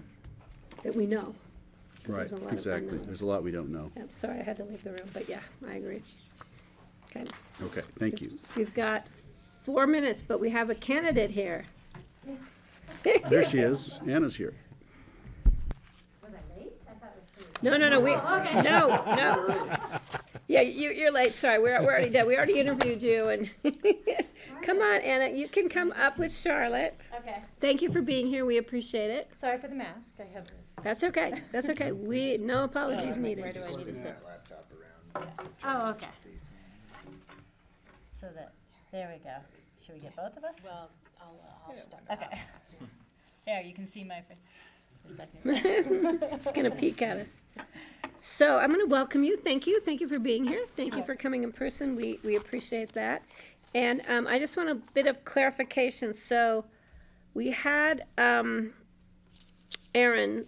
that we know. 'Cause Right, there's a lot of exactly. unknowns. There's a lot we don't know. I'm sorry I had to leave the room, but yeah, I agree. Okay. Okay, thank you. We've got 4 minutes, but we have a candidate here. There she is. Anna's here. No, no. Yeah, you're late, sorry, we're already done, we already interviewed you, and, come on, Anna, you can come up with Charlotte. Okay. Thank you for being here, we appreciate it. Sorry for the mask. I have. That's okay, no apologies Where needed. do I need to sit? Oh, okay. So that, there we go. Should we get both of us? Well, I'll start. Okay. There, you can see my face for a second. Just gonna peek at it. So I'm gonna welcome you, thank you for being here, thank you for coming in person, we appreciate that. And I just want a bit of clarification, so we had Aaron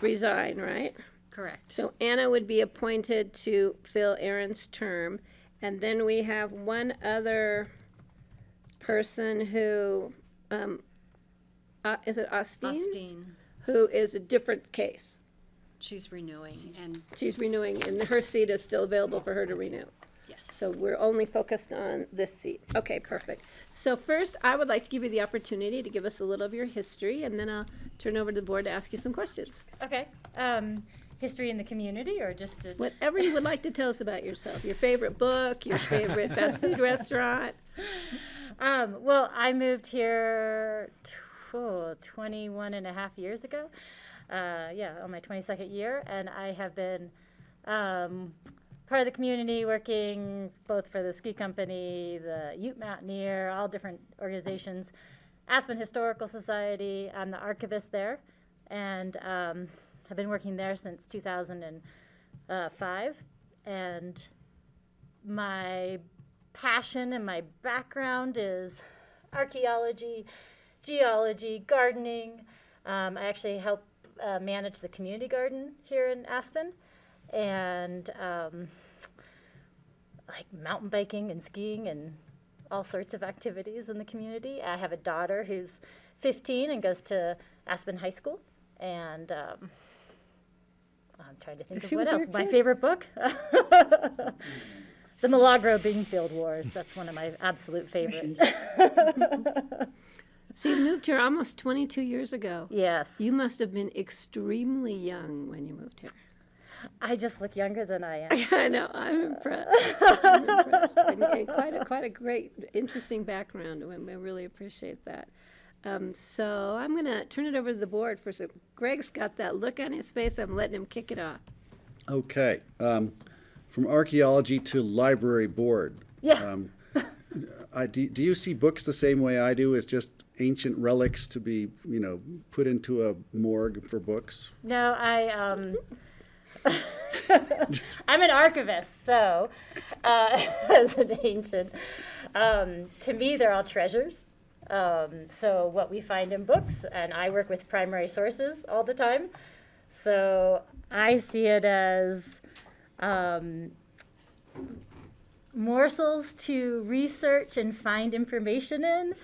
resign, right? Correct. So Anna would be appointed to fill Aaron's term, and then we have one other person who, is it Austin? Austin, Who is a different case. she's renewing, and She's renewing, and her seat is still available for her to renew. yes. So we're only focused on this seat. Okay, perfect. So first, I would like to give you the opportunity to give us a little of your history, and then I'll turn over to the board to ask you some questions. Okay. History in the community or just to... Whatever you would like to tell us about yourself, your favorite book, your favorite fast food restaurant. Well, I moved here 21 and a half years ago. On my 22nd year, and I have been part of the community, working both for the ski company, the Ute Mountaineer, all different organizations. Aspen Historical Society, I'm the archivist there, and have been working there since 2005. And my passion and my background is archaeology, geology, gardening. I actually help manage the community garden here in Aspen, and like mountain biking and skiing and all sorts of activities in the community. I have a daughter who's 15 and goes to Aspen High School, and I'm trying to think of what else. My favorite book? The Milagro Beanfield Wars. That's one of my absolute favorites. So you moved here almost 22 years ago. Yes. You must have been extremely young when you moved here. I just look younger than I am. I know, I'm impressed. And quite a great, interesting background, and I really appreciate that. So I'm going to turn it over to the board for some. Greg's got that look on his face. I'm letting him kick it off. Okay, from archaeology to library board. Yeah. Do you see books the same way I do, as just ancient relics to be, you know, put into a morgue for books? No, I'm an archivist, so as an ancient, to me they're all treasures. So what we find in books, and I work with primary sources all the time, so I see it as morsels to research and find information in.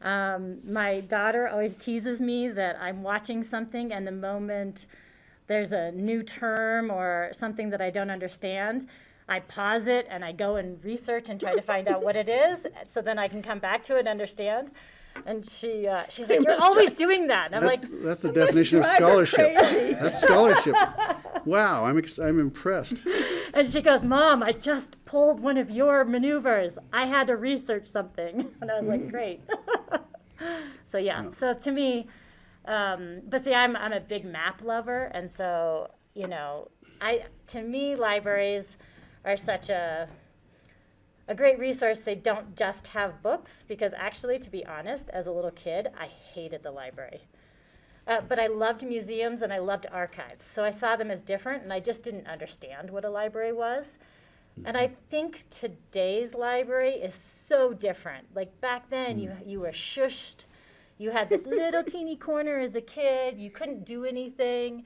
My daughter always teases me that I'm watching something, and the moment there's a new term or something that I don't understand, I pause it and I go and research and try to find out what it is, so then I can come back to it and understand. And she's like, "You're always doing that." And I'm like, that's the definition of scholarship. That's scholarship. Wow, I'm impressed. And she goes, "Mom, I just pulled one of your maneuvers. I had to research something." And I was like, "Great." So yeah, so to me, but see, I'm a big map lover, and so, you know, to me, libraries are such a great resource. They don't just have books, because actually, to be honest, as a little kid, I hated the library. But I loved museums and I loved archives. So I saw them as different, and I just didn't understand what a library was. And I think today's library is so different. Like back then, you were shushed. You had this little teeny corner as a kid. You couldn't do anything,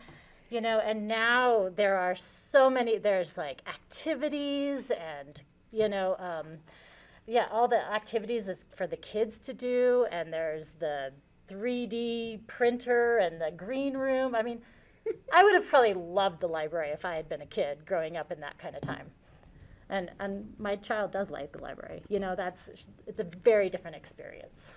you know, and now there are so many, there's like activities and, you know, all the activities is for the kids to do. And there's the 3D printer and the green room. I mean, I would have probably loved the library if I had been a kid growing up in that kind of time. And my child does like the library. You know, it's a very different experience.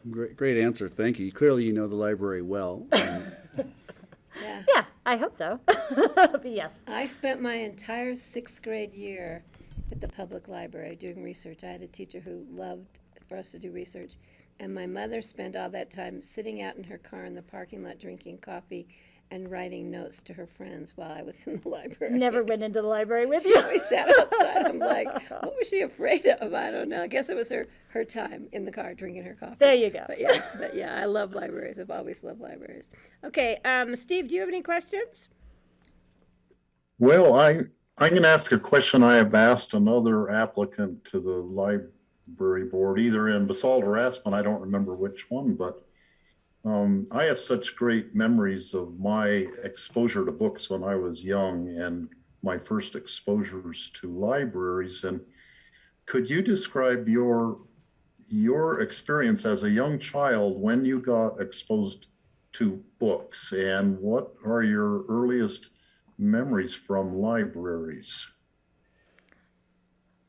Great answer. Thank you. Clearly, you know the library well. Yeah, I hope so. But yes. I spent my entire 6th grade year at the public library doing research. I had a teacher who loved for us to do research. And my mother spent all that time sitting out in her car in the parking lot drinking coffee and writing notes to her friends while I was in the library. Never went into the library with She you. always sat outside. I'm like, what was she afraid of? I don't know. I guess it was her time in the car drinking her coffee. There you go. But yeah, I love libraries. I've always loved libraries. Okay, Steve, do you have any questions? Well, I'm going to ask a question I have asked another applicant to the library board, either in Basalt or Aspen. I don't remember which one, but I have such great memories of my exposure to books when I was young and my first exposures to libraries. And could you describe your experience as a young child when you got exposed to books, and what are your earliest memories from libraries?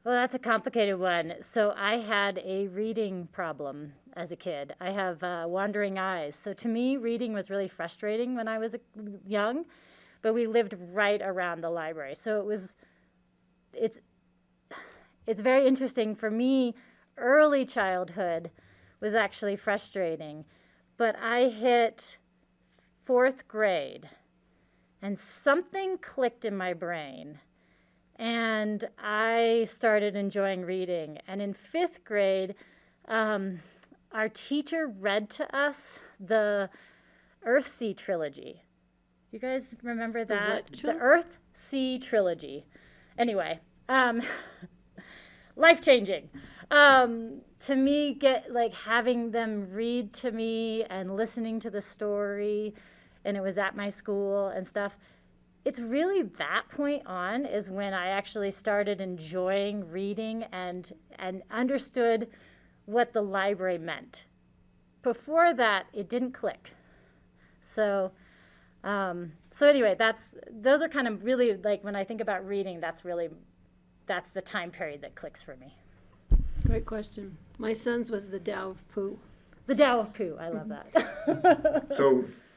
Well, that's a complicated one. So I had a reading problem as a kid. I have wandering eyes. So to me, reading was really frustrating when I was young, but we lived right around the library. So it's very interesting for me. Early childhood was actually frustrating, but I hit 4th grade and something clicked in my brain. And I started enjoying reading. And in 5th grade, our teacher read to us the Earth-Sea trilogy. Do you guys remember that? The Earth-Sea trilogy. Anyway, life-changing. To me, having them read to me and listening to the story, and it was at my school and stuff. It's really that point on is when I actually started enjoying reading and understood what the library meant. Before that, it didn't click. So anyway, those are kind of really, like, when I think about reading, that's the time period that clicks for me. Great question. My son's was the Tao of Pooh. The Tao of Pooh, I love that.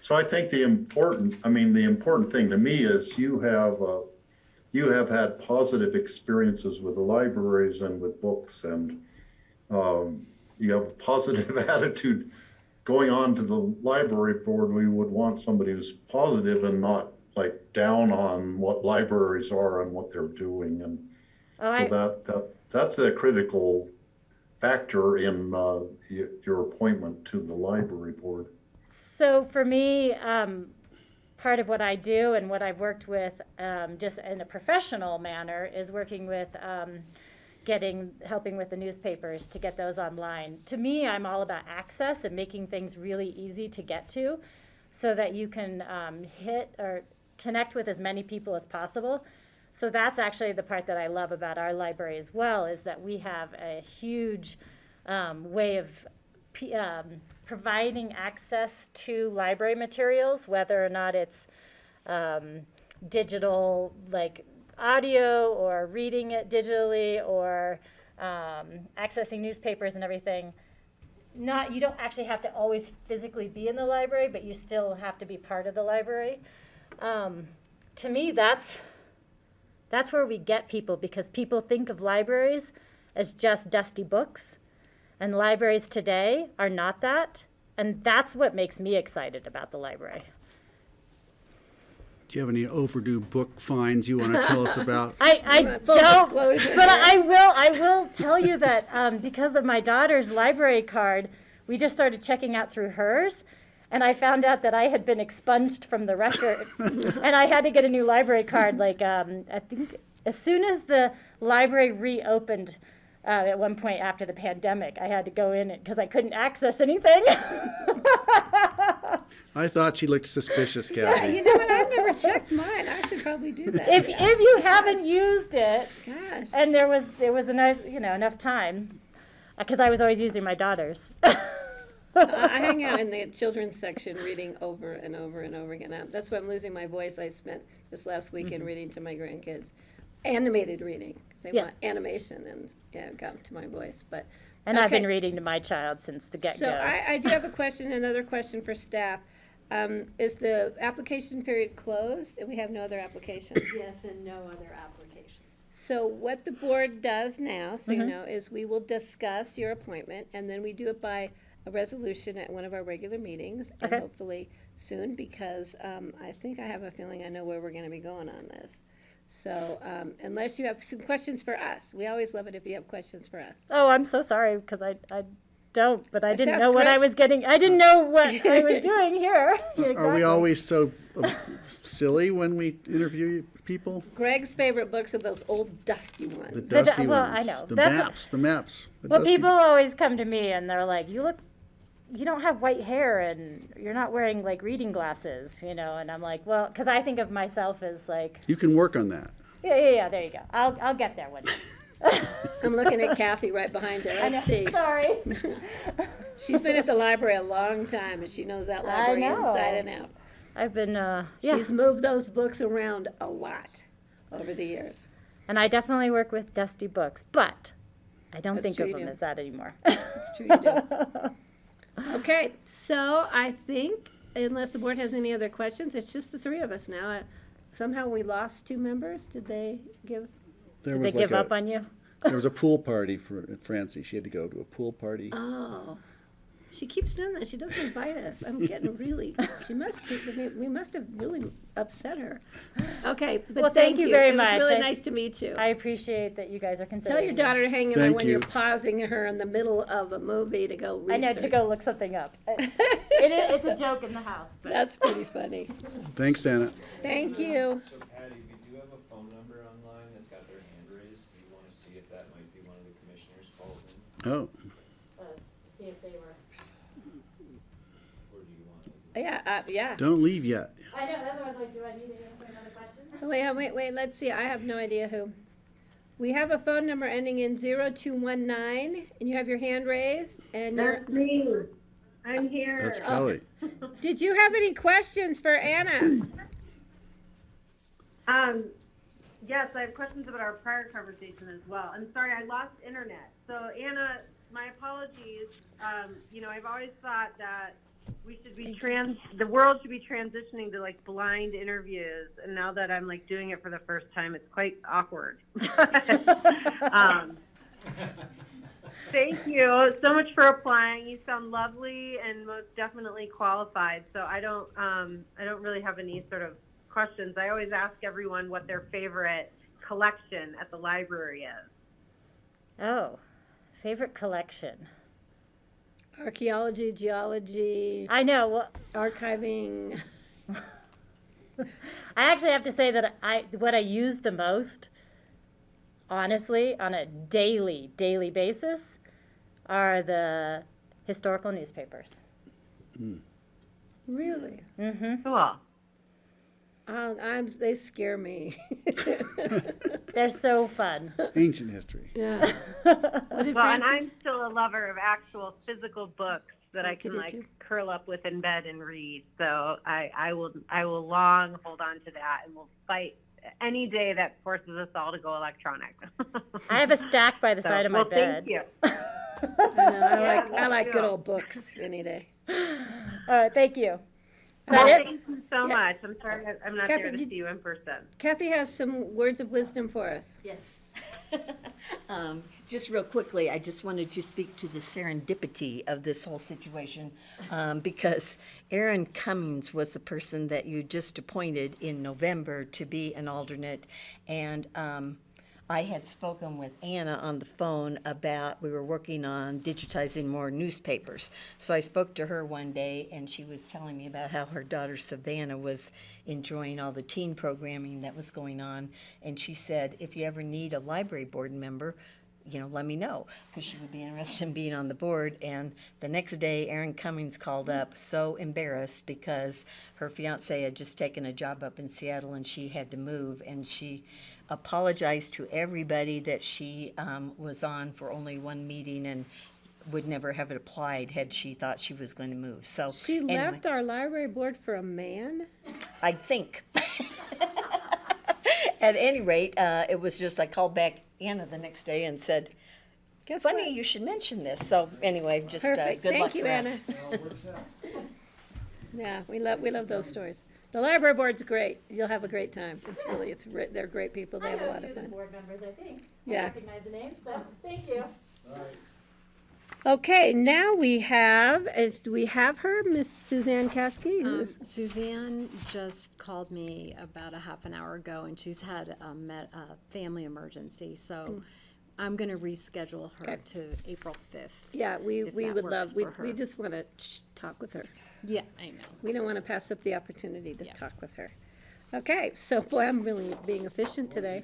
So I think the important thing to me is you have had positive experiences with the libraries and with books, and you have a positive attitude going on to the library board. We would want somebody who's positive and not like down on what libraries are and what they're doing, and that's a critical factor in your appointment to the library board. So for me, part of what I do and what I've worked with just in a professional manner is working with helping with the newspapers to get those online. To me, I'm all about access and making things really easy to get to so that you can hit or connect with as many people as possible. So that's actually the part that I love about our library as well, is that we have a huge way of providing access to library materials, whether or not it's digital, like audio, or reading it digitally, or accessing newspapers and everything. You don't actually have to always physically be in the library, but you still have to be part of the library. To me, that's where we get people, because people think of libraries as just dusty books. And libraries today are not that. And that's what makes me excited about the library. Do you have any overdue book finds you want to tell us about? I Full don't, disclosure. but I will tell you that because of my daughter's library card, we just started checking out through hers, and I found out that I had been expunged from the record, and I had to get a new library card. Like I think as soon as the library reopened. At one point after the pandemic, I had to go in because I couldn't access anything. I thought she looked suspicious, Yeah, Kathy. you know what? I've never checked mine. I should probably do that. If you haven't used it, Gosh. and there was a nice enough time, because I was always using my daughter's. I hang out in the children's section reading over and over and over again. That's why I'm losing my voice. I spent this last weekend reading to my grandkids. Animated reading. 'Cause they Yes. want animation and it got to my voice. But And I've been okay. reading to my child since the get-go. So I do have another question for staff. Is the application period closed and we have no other applications? Yes, and no other applications. So what the board does now, so you know, is we will discuss your appointment and then we do it by a resolution at one of our regular meetings and Okay. hopefully soon because I think I have a feeling I know where we're going to be going on this. So unless you have some questions for us, we always love it if you have questions for us. Oh, I'm so sorry because I don't, but I Let's didn't ask know what I Greg. was getting. I didn't know what I was doing here. Are we Exactly. always so silly when we interview people? Greg's favorite books are those old dusty ones. The dusty well, I ones. know. The That's- maps. The maps. The Well, dusty- people always come to me and they're like, you don't have white hair and you're not wearing like reading glasses, and I'm like, well, because I think of myself as like, You can work on that. yeah, there you go. I'll get there one day. I'm looking at Kathy right behind her. I know. Let's see. Sorry. She's been at the library a long time and she knows that library know. inside and out. I've been, yeah. She's moved those books around a lot over the years. And I definitely work with dusty books, but I don't That's think true of you them do. as that anymore. It's true you do. Okay, so I think, unless the board has any other questions, it's just the three of us now. Somehow we lost two members. Did they give? There Did they was give like up on you? There was a pool party for Francie. She had to go to a pool party. Oh, she keeps doing that. She doesn't invite us. I'm getting really. We must have really upset her. Okay, but Well, thank you very It much. was really I- nice to meet you. I appreciate that you guys are considering Tell your me. daughter to hang in there Thank when you. you're pausing her in the middle of a movie to go I research. know, to go look something up. It's a joke in the house, but. That's pretty funny. Thanks, Anna. Thank you. So Patty, we do have a phone number online that's got their hand raised. Do you want to see if that might be one of the commissioners called in? Oh, To see if they were. Or do you want to? Yeah. don't leave yet. I know, that's why I was like, do I need to answer another question? Wait, let's see, I have no idea who. We have a phone number ending in 0219, and you have your hand raised, and you're, That's me. I'm here. That's Kelly. did you have any questions for Anna? Yes, I have questions about our prior conversation as well. I'm sorry, I lost internet. So Anna, my apologies. I've always thought that we should be the world should be transitioning to like blind interviews, and now that I'm like doing it for the first time, it's quite awkward. Thank you so much for applying. You sound lovely and most definitely qualified. So I don't really have any sort of questions. I always ask everyone what their favorite collection at the library is. Oh, favorite collection. Archaeology, geology, I know, well, archiving. I actually have to say that what I use the most, honestly, on a daily basis, are the historical newspapers. Really? Mm-hmm. Cool. They scare me. They're so fun. Ancient history. Yeah. And I'm still a lover of actual physical books that I That's can it like too. curl up with in bed and read. So I will long hold on to that, and will fight any day that forces us all to go electronic. I have a stack by the side of my bed. Thank you. I like good old books any day. All right, thank you. that it? Thank you so much. I'm sorry I'm not Kathy, there to did- see you in person. Kathy has some words of wisdom for us. Yes. Just real quickly, I just wanted to speak to the serendipity of this whole situation, because Aaron Cummings was the person that you just appointed in November to be an alternate, and I had spoken with Anna on the phone about, we were working on digitizing more newspapers. So I spoke to her one day, and she was telling me about how her daughter Savannah was enjoying all the teen programming that was going on. And she said, if you ever need a library board member, let me know, because she would be interested in being on the board. And the next day, Erin Cummings called up so embarrassed because her fiance had just taken a job up in Seattle and she had to move. And she apologized to everybody that she was on for only one meeting and would never have applied had she thought she was going to move. So She anyway, left our library board for a man? I think. At any rate, it was just, I called back Anna the next day and said, Guess funny what? you should mention this. So anyway, just Perfect. good luck Thank you, for Anna. us. Yeah, we love those stories. The library board's great. You'll have a great time. They're great people. They have a lot of fun. Board members, I think. Yeah. I recognize the names, so thank you. Okay, now we have, do we have her, Miss Suzanne Caskey? who's- Suzanne just called me about a half an hour ago, and she's had a family emergency, so I'm going to reschedule her to April 5th. Yeah, we if would that love, works for we her. just want to talk with her. Yeah, I know. We don't want to pass up the opportunity to talk with her. Okay, so boy, I'm really being efficient today,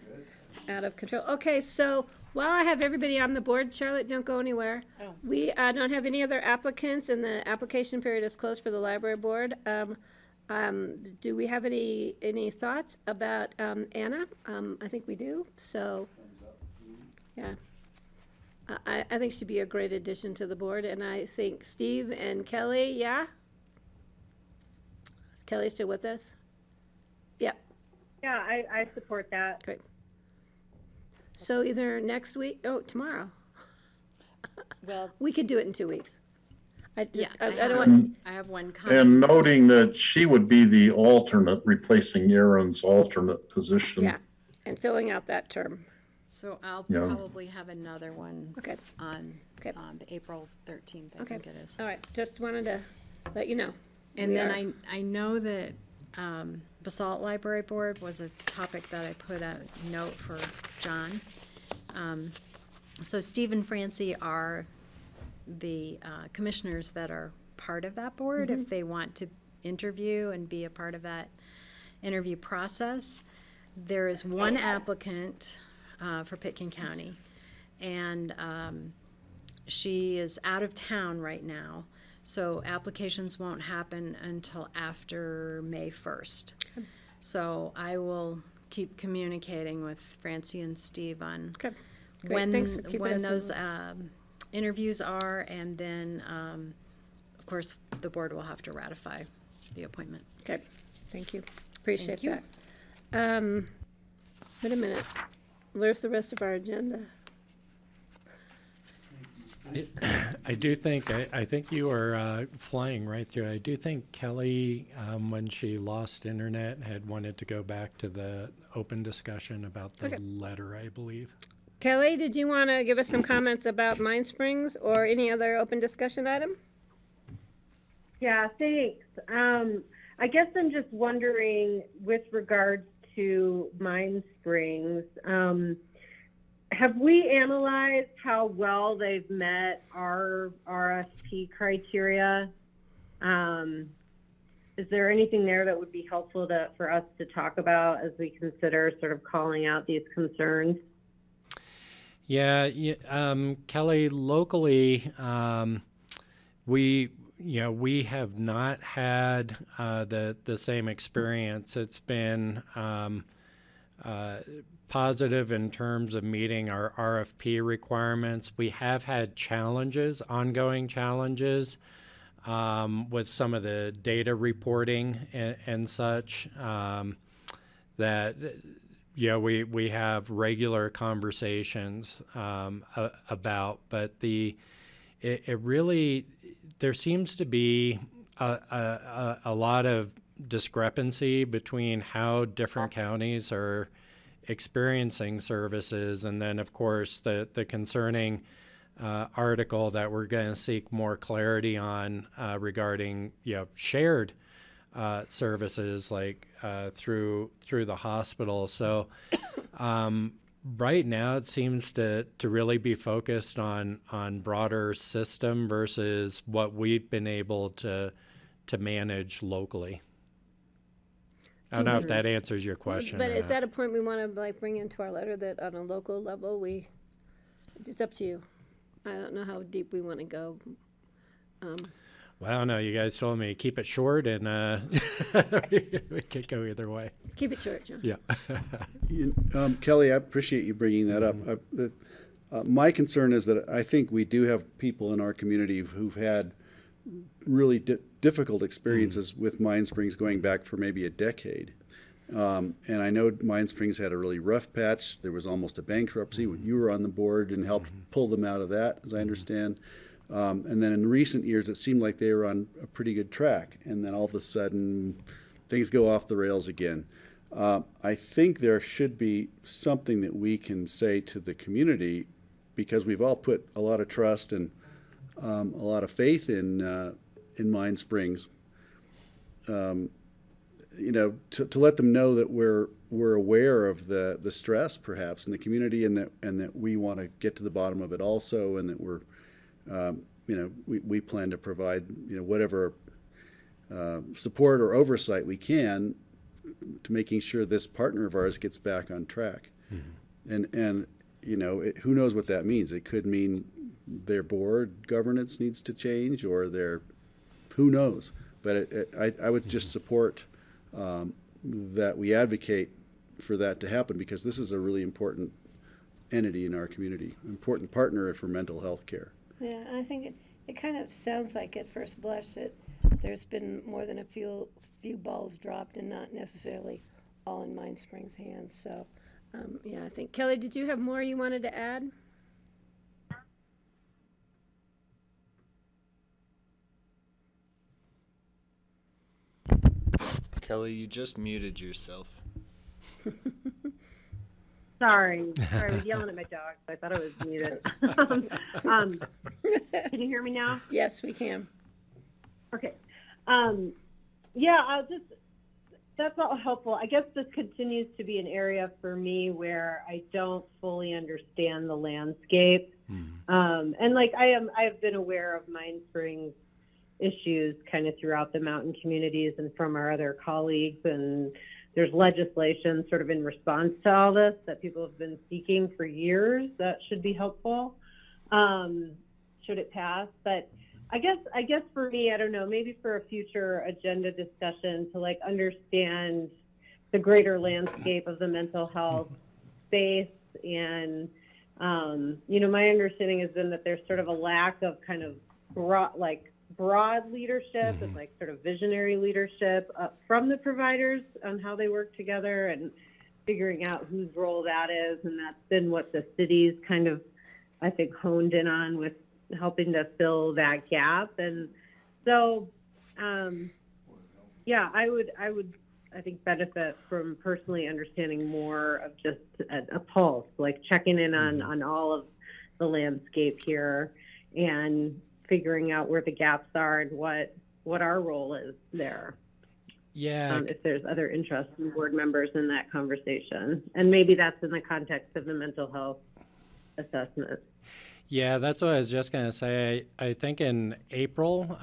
out of control. Okay, so while I have everybody on the board, Charlotte, don't go anywhere. Oh. We don't have any other applicants, and the application period is closed for the library board. Do we have any thoughts about Anna? I think we do, so, yeah. I think she'd be a great addition to the board, and I think Steve and Kelly, yeah? Is Kelly still with us? Yep, Yeah, I support that. great. So either next week, tomorrow. Well, We could do it in 2 weeks. I yeah, don't want, I have one comment. And noting that she would be the alternate, replacing Aaron's alternate position. yeah, and filling out that term. So I'll Yeah. probably have another one Okay, on Okay. April 13th, I Okay. think it is. all right, just wanted to let you know. And We then are- I know that Basalt Library Board was a topic that I put a note for John. So Steve and Francie are the commissioners that are part of that board. If they want to interview and be a part of that interview process, there is one applicant for Pitkin County, and she is out of town right now. So applications won't happen until after May 1st. So I will keep communicating with Francie and Steve on Okay, great, thanks for keeping when us in those the interviews are, and then, of course, the board will have to ratify the appointment. Okay, thank you, appreciate Thank you. that. Wait a minute, where's the rest of our agenda? I do think, I think you are flying right through. I do think Kelly, when she lost internet, had wanted to go back to the open discussion about the Okay. letter, I believe. Kelly, did you want to give us some comments about Mine Springs or any other open discussion item? Yeah, thanks. I guess I'm just wondering with regards to Mine Springs, have we analyzed how well they've met our RFP criteria? Is there anything there that would be helpful for us to talk about as we consider sort of calling out these concerns? Yeah, Kelly, locally, we have not had the same experience. It's been positive in terms of meeting our RFP requirements. We have had challenges, ongoing challenges, with some of the data reporting and such, that we have regular conversations about, but it really, there seems to be a lot of discrepancy between how different counties are experiencing services, and then of course the concerning article that we're going to seek more clarity on regarding shared services like through the hospital. So right now it seems to really be focused on broader system versus what we've been able to manage locally. I don't know if that answers your question. But or is not. that a point we want to like bring into our letter, that on a local level, it's up to you. I don't know how deep we want to go. Well, I don't know. You guys told me keep it short, and we could go either way. Keep it short, John. Yeah. Kelly, I appreciate you bringing that up. My concern is that I think we do have people in our community who've had really difficult experiences with Mine Springs going back for maybe a decade. And I know Mine Springs had a really rough patch. There was almost a bankruptcy when you were on the board and helped pull them out of that, as I understand. And then in recent years, it seemed like they were on a pretty good track. And then all of a sudden, things go off the rails again. I think there should be something that we can say to the community, because we've all put a lot of trust and a lot of faith in Mine Springs. To let them know that we're aware of the stress perhaps in the community, and that we want to get to the bottom of it also, and that we're we plan to provide whatever support or oversight we can to making sure this partner of ours gets back on track. And who knows what that means? It could mean their board governance needs to change, or who knows? But I would just support that we advocate for that to happen, because this is a really important entity in our community, important partner for mental health care. Yeah, I think it kind of sounds like at first blush that there's been more than a few balls dropped, and not necessarily all in Mine Springs' hands. So, yeah, I think, Kelly, did you have more you wanted to add? Kelly, you just muted yourself. Sorry, I was yelling at my dog, so I thought I was muted. Can you hear me now? Yes, we can. Okay. Yeah, that's all helpful. I guess this continues to be an area for me where I don't fully understand the landscape. And like I have been aware of Mine Springs issues kind of throughout the mountain communities and from our other colleagues, and there's legislation sort of in response to all this that people have been seeking for years that should be helpful, should it pass. But I guess for me, I don't know, maybe for a future agenda discussion to like understand the greater landscape of the mental health space. And, my understanding has been that there's sort of a lack of kind of broad leadership and like sort of visionary leadership from the providers on how they work together and figuring out whose role that is. And that's been what the city's kind of, I think, honed in on with helping to fill that gap. And so, yeah, I would, I think, benefit from personally understanding more of just a pulse, like checking in on all of the landscape here and figuring out where the gaps are and what our role is there. Yeah. If there's other interest in board members in that conversation. And maybe that's in the context of the mental health assessment. Yeah, that's what I was just going to say. I think in April,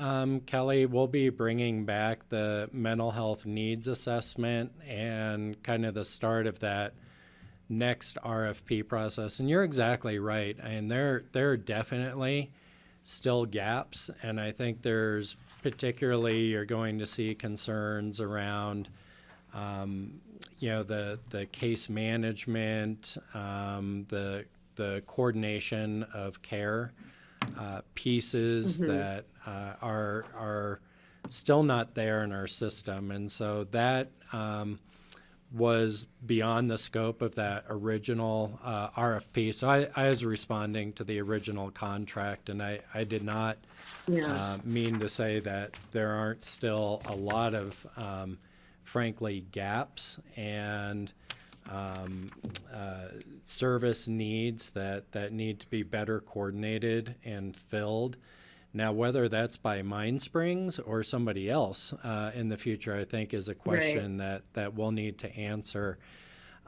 Kelly, we'll be bringing back the mental health needs assessment and kind of the start of that next RFP process. And you're exactly right. And there are definitely still gaps. And I think there's particularly, you're going to see concerns around, the case management, the coordination of care pieces that are still not there in our system. And so that was beyond the scope of that original RFP. So I was responding to the original contract, and I did not mean to say that there aren't still a lot of, frankly, gaps and service needs that need to be better coordinated and filled. Now, whether that's by Mine Springs or somebody else in the future, I think is a question that we'll need to answer.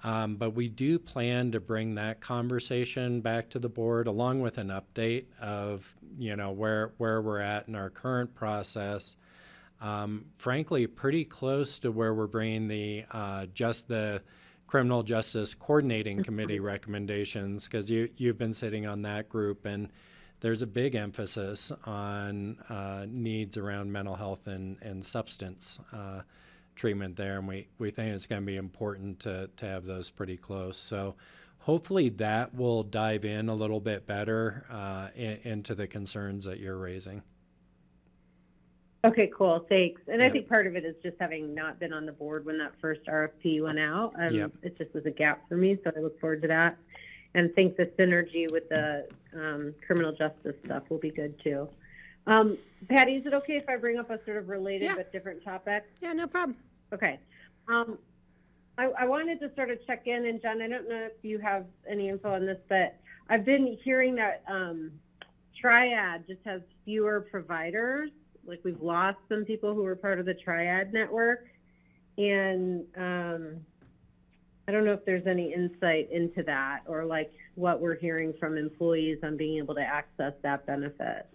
But we do plan to bring that conversation back to the board along with an update of, where we're at in our current process. Frankly, pretty close to where we're bringing the Criminal Justice Coordinating Committee recommendations, because you've been sitting on that group, and there's a big emphasis on needs around mental health and substance treatment there, and we think it's going to be important to have those pretty close. So hopefully that will dive in a little bit better into the concerns that you're raising. Okay, cool. Thanks. And I think part of it is just having not been on the board when that first RFP went out. It just was a gap for me, so I look forward to that. And think the synergy with the criminal justice stuff will be good too. Patty, is it okay if I bring up a sort of related but different topic? Yeah, no problem. Okay. I wanted to sort of check in, and John, I don't know if you have any info on this, but I've been hearing that Triad just has fewer providers. Like, we've lost some people who were part of the Triad network, and I don't know if there's any insight into that, or like what we're hearing from employees on being able to access that benefit.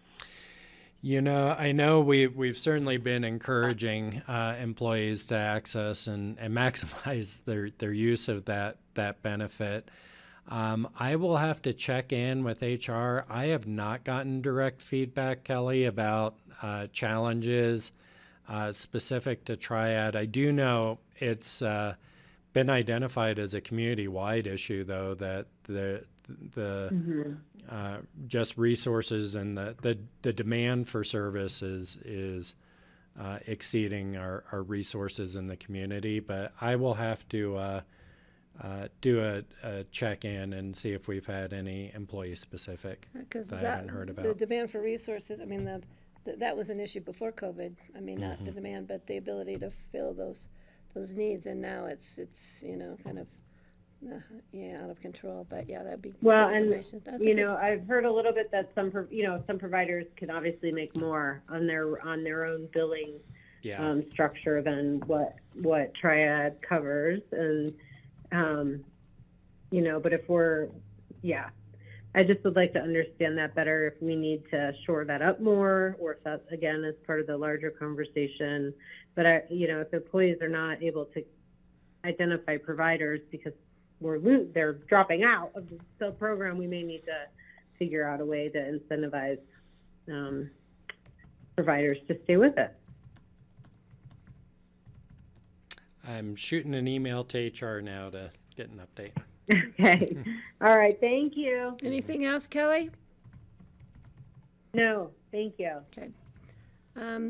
I know we've certainly been encouraging employees to access and maximize their use of that benefit. I will have to check in with HR. I have not gotten direct feedback, Kelly, about challenges specific to Triad. I do know it's been identified as a community-wide issue, though, that the just resources and the demand for services is exceeding our resources in the community. But I will have to do a check-in and see if we've had any employee-specific that I haven't heard about. The demand for resources, I mean, that was an issue before COVID. I mean, not the demand, but the ability to fill those needs. And now it's kind of out of control. But that'd be well. Good and information. I've heard a little bit that some providers can obviously make more on their own billing structure than what Triad covers, and but if we're I just would like to understand that better, if we need to shore that up more, or if that, again, is part of the larger conversation. But, if employees are not able to identify providers because they're dropping out of the program, we may need to figure out a way to incentivize providers to stay with it. I'm shooting an email to HR now to get an update. Okay. All right. Thank you. Anything else, Kelly? No, thank you. Okay.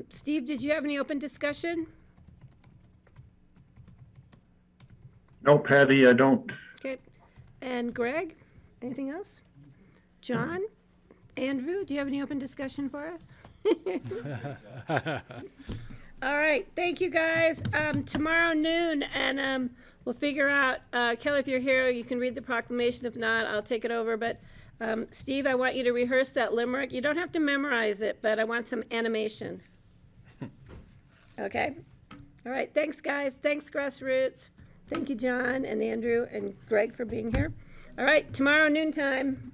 Steve, did you have any open discussion? No, Patty, I don't. Okay. And Greg, anything else? John? Andrew, do you have any open discussion for us? All right. Thank you, guys. Tomorrow noon, and we'll figure out, Kelly, if you're here, you can read the proclamation. If not, I'll take it over. But Steve, I want you to rehearse that limerick. You don't have to memorize it, but I want some animation. Okay? All right. Thanks, guys. Thanks, Grassroots. Thank you, John and Andrew and Greg, for being here. All right. Tomorrow noontime.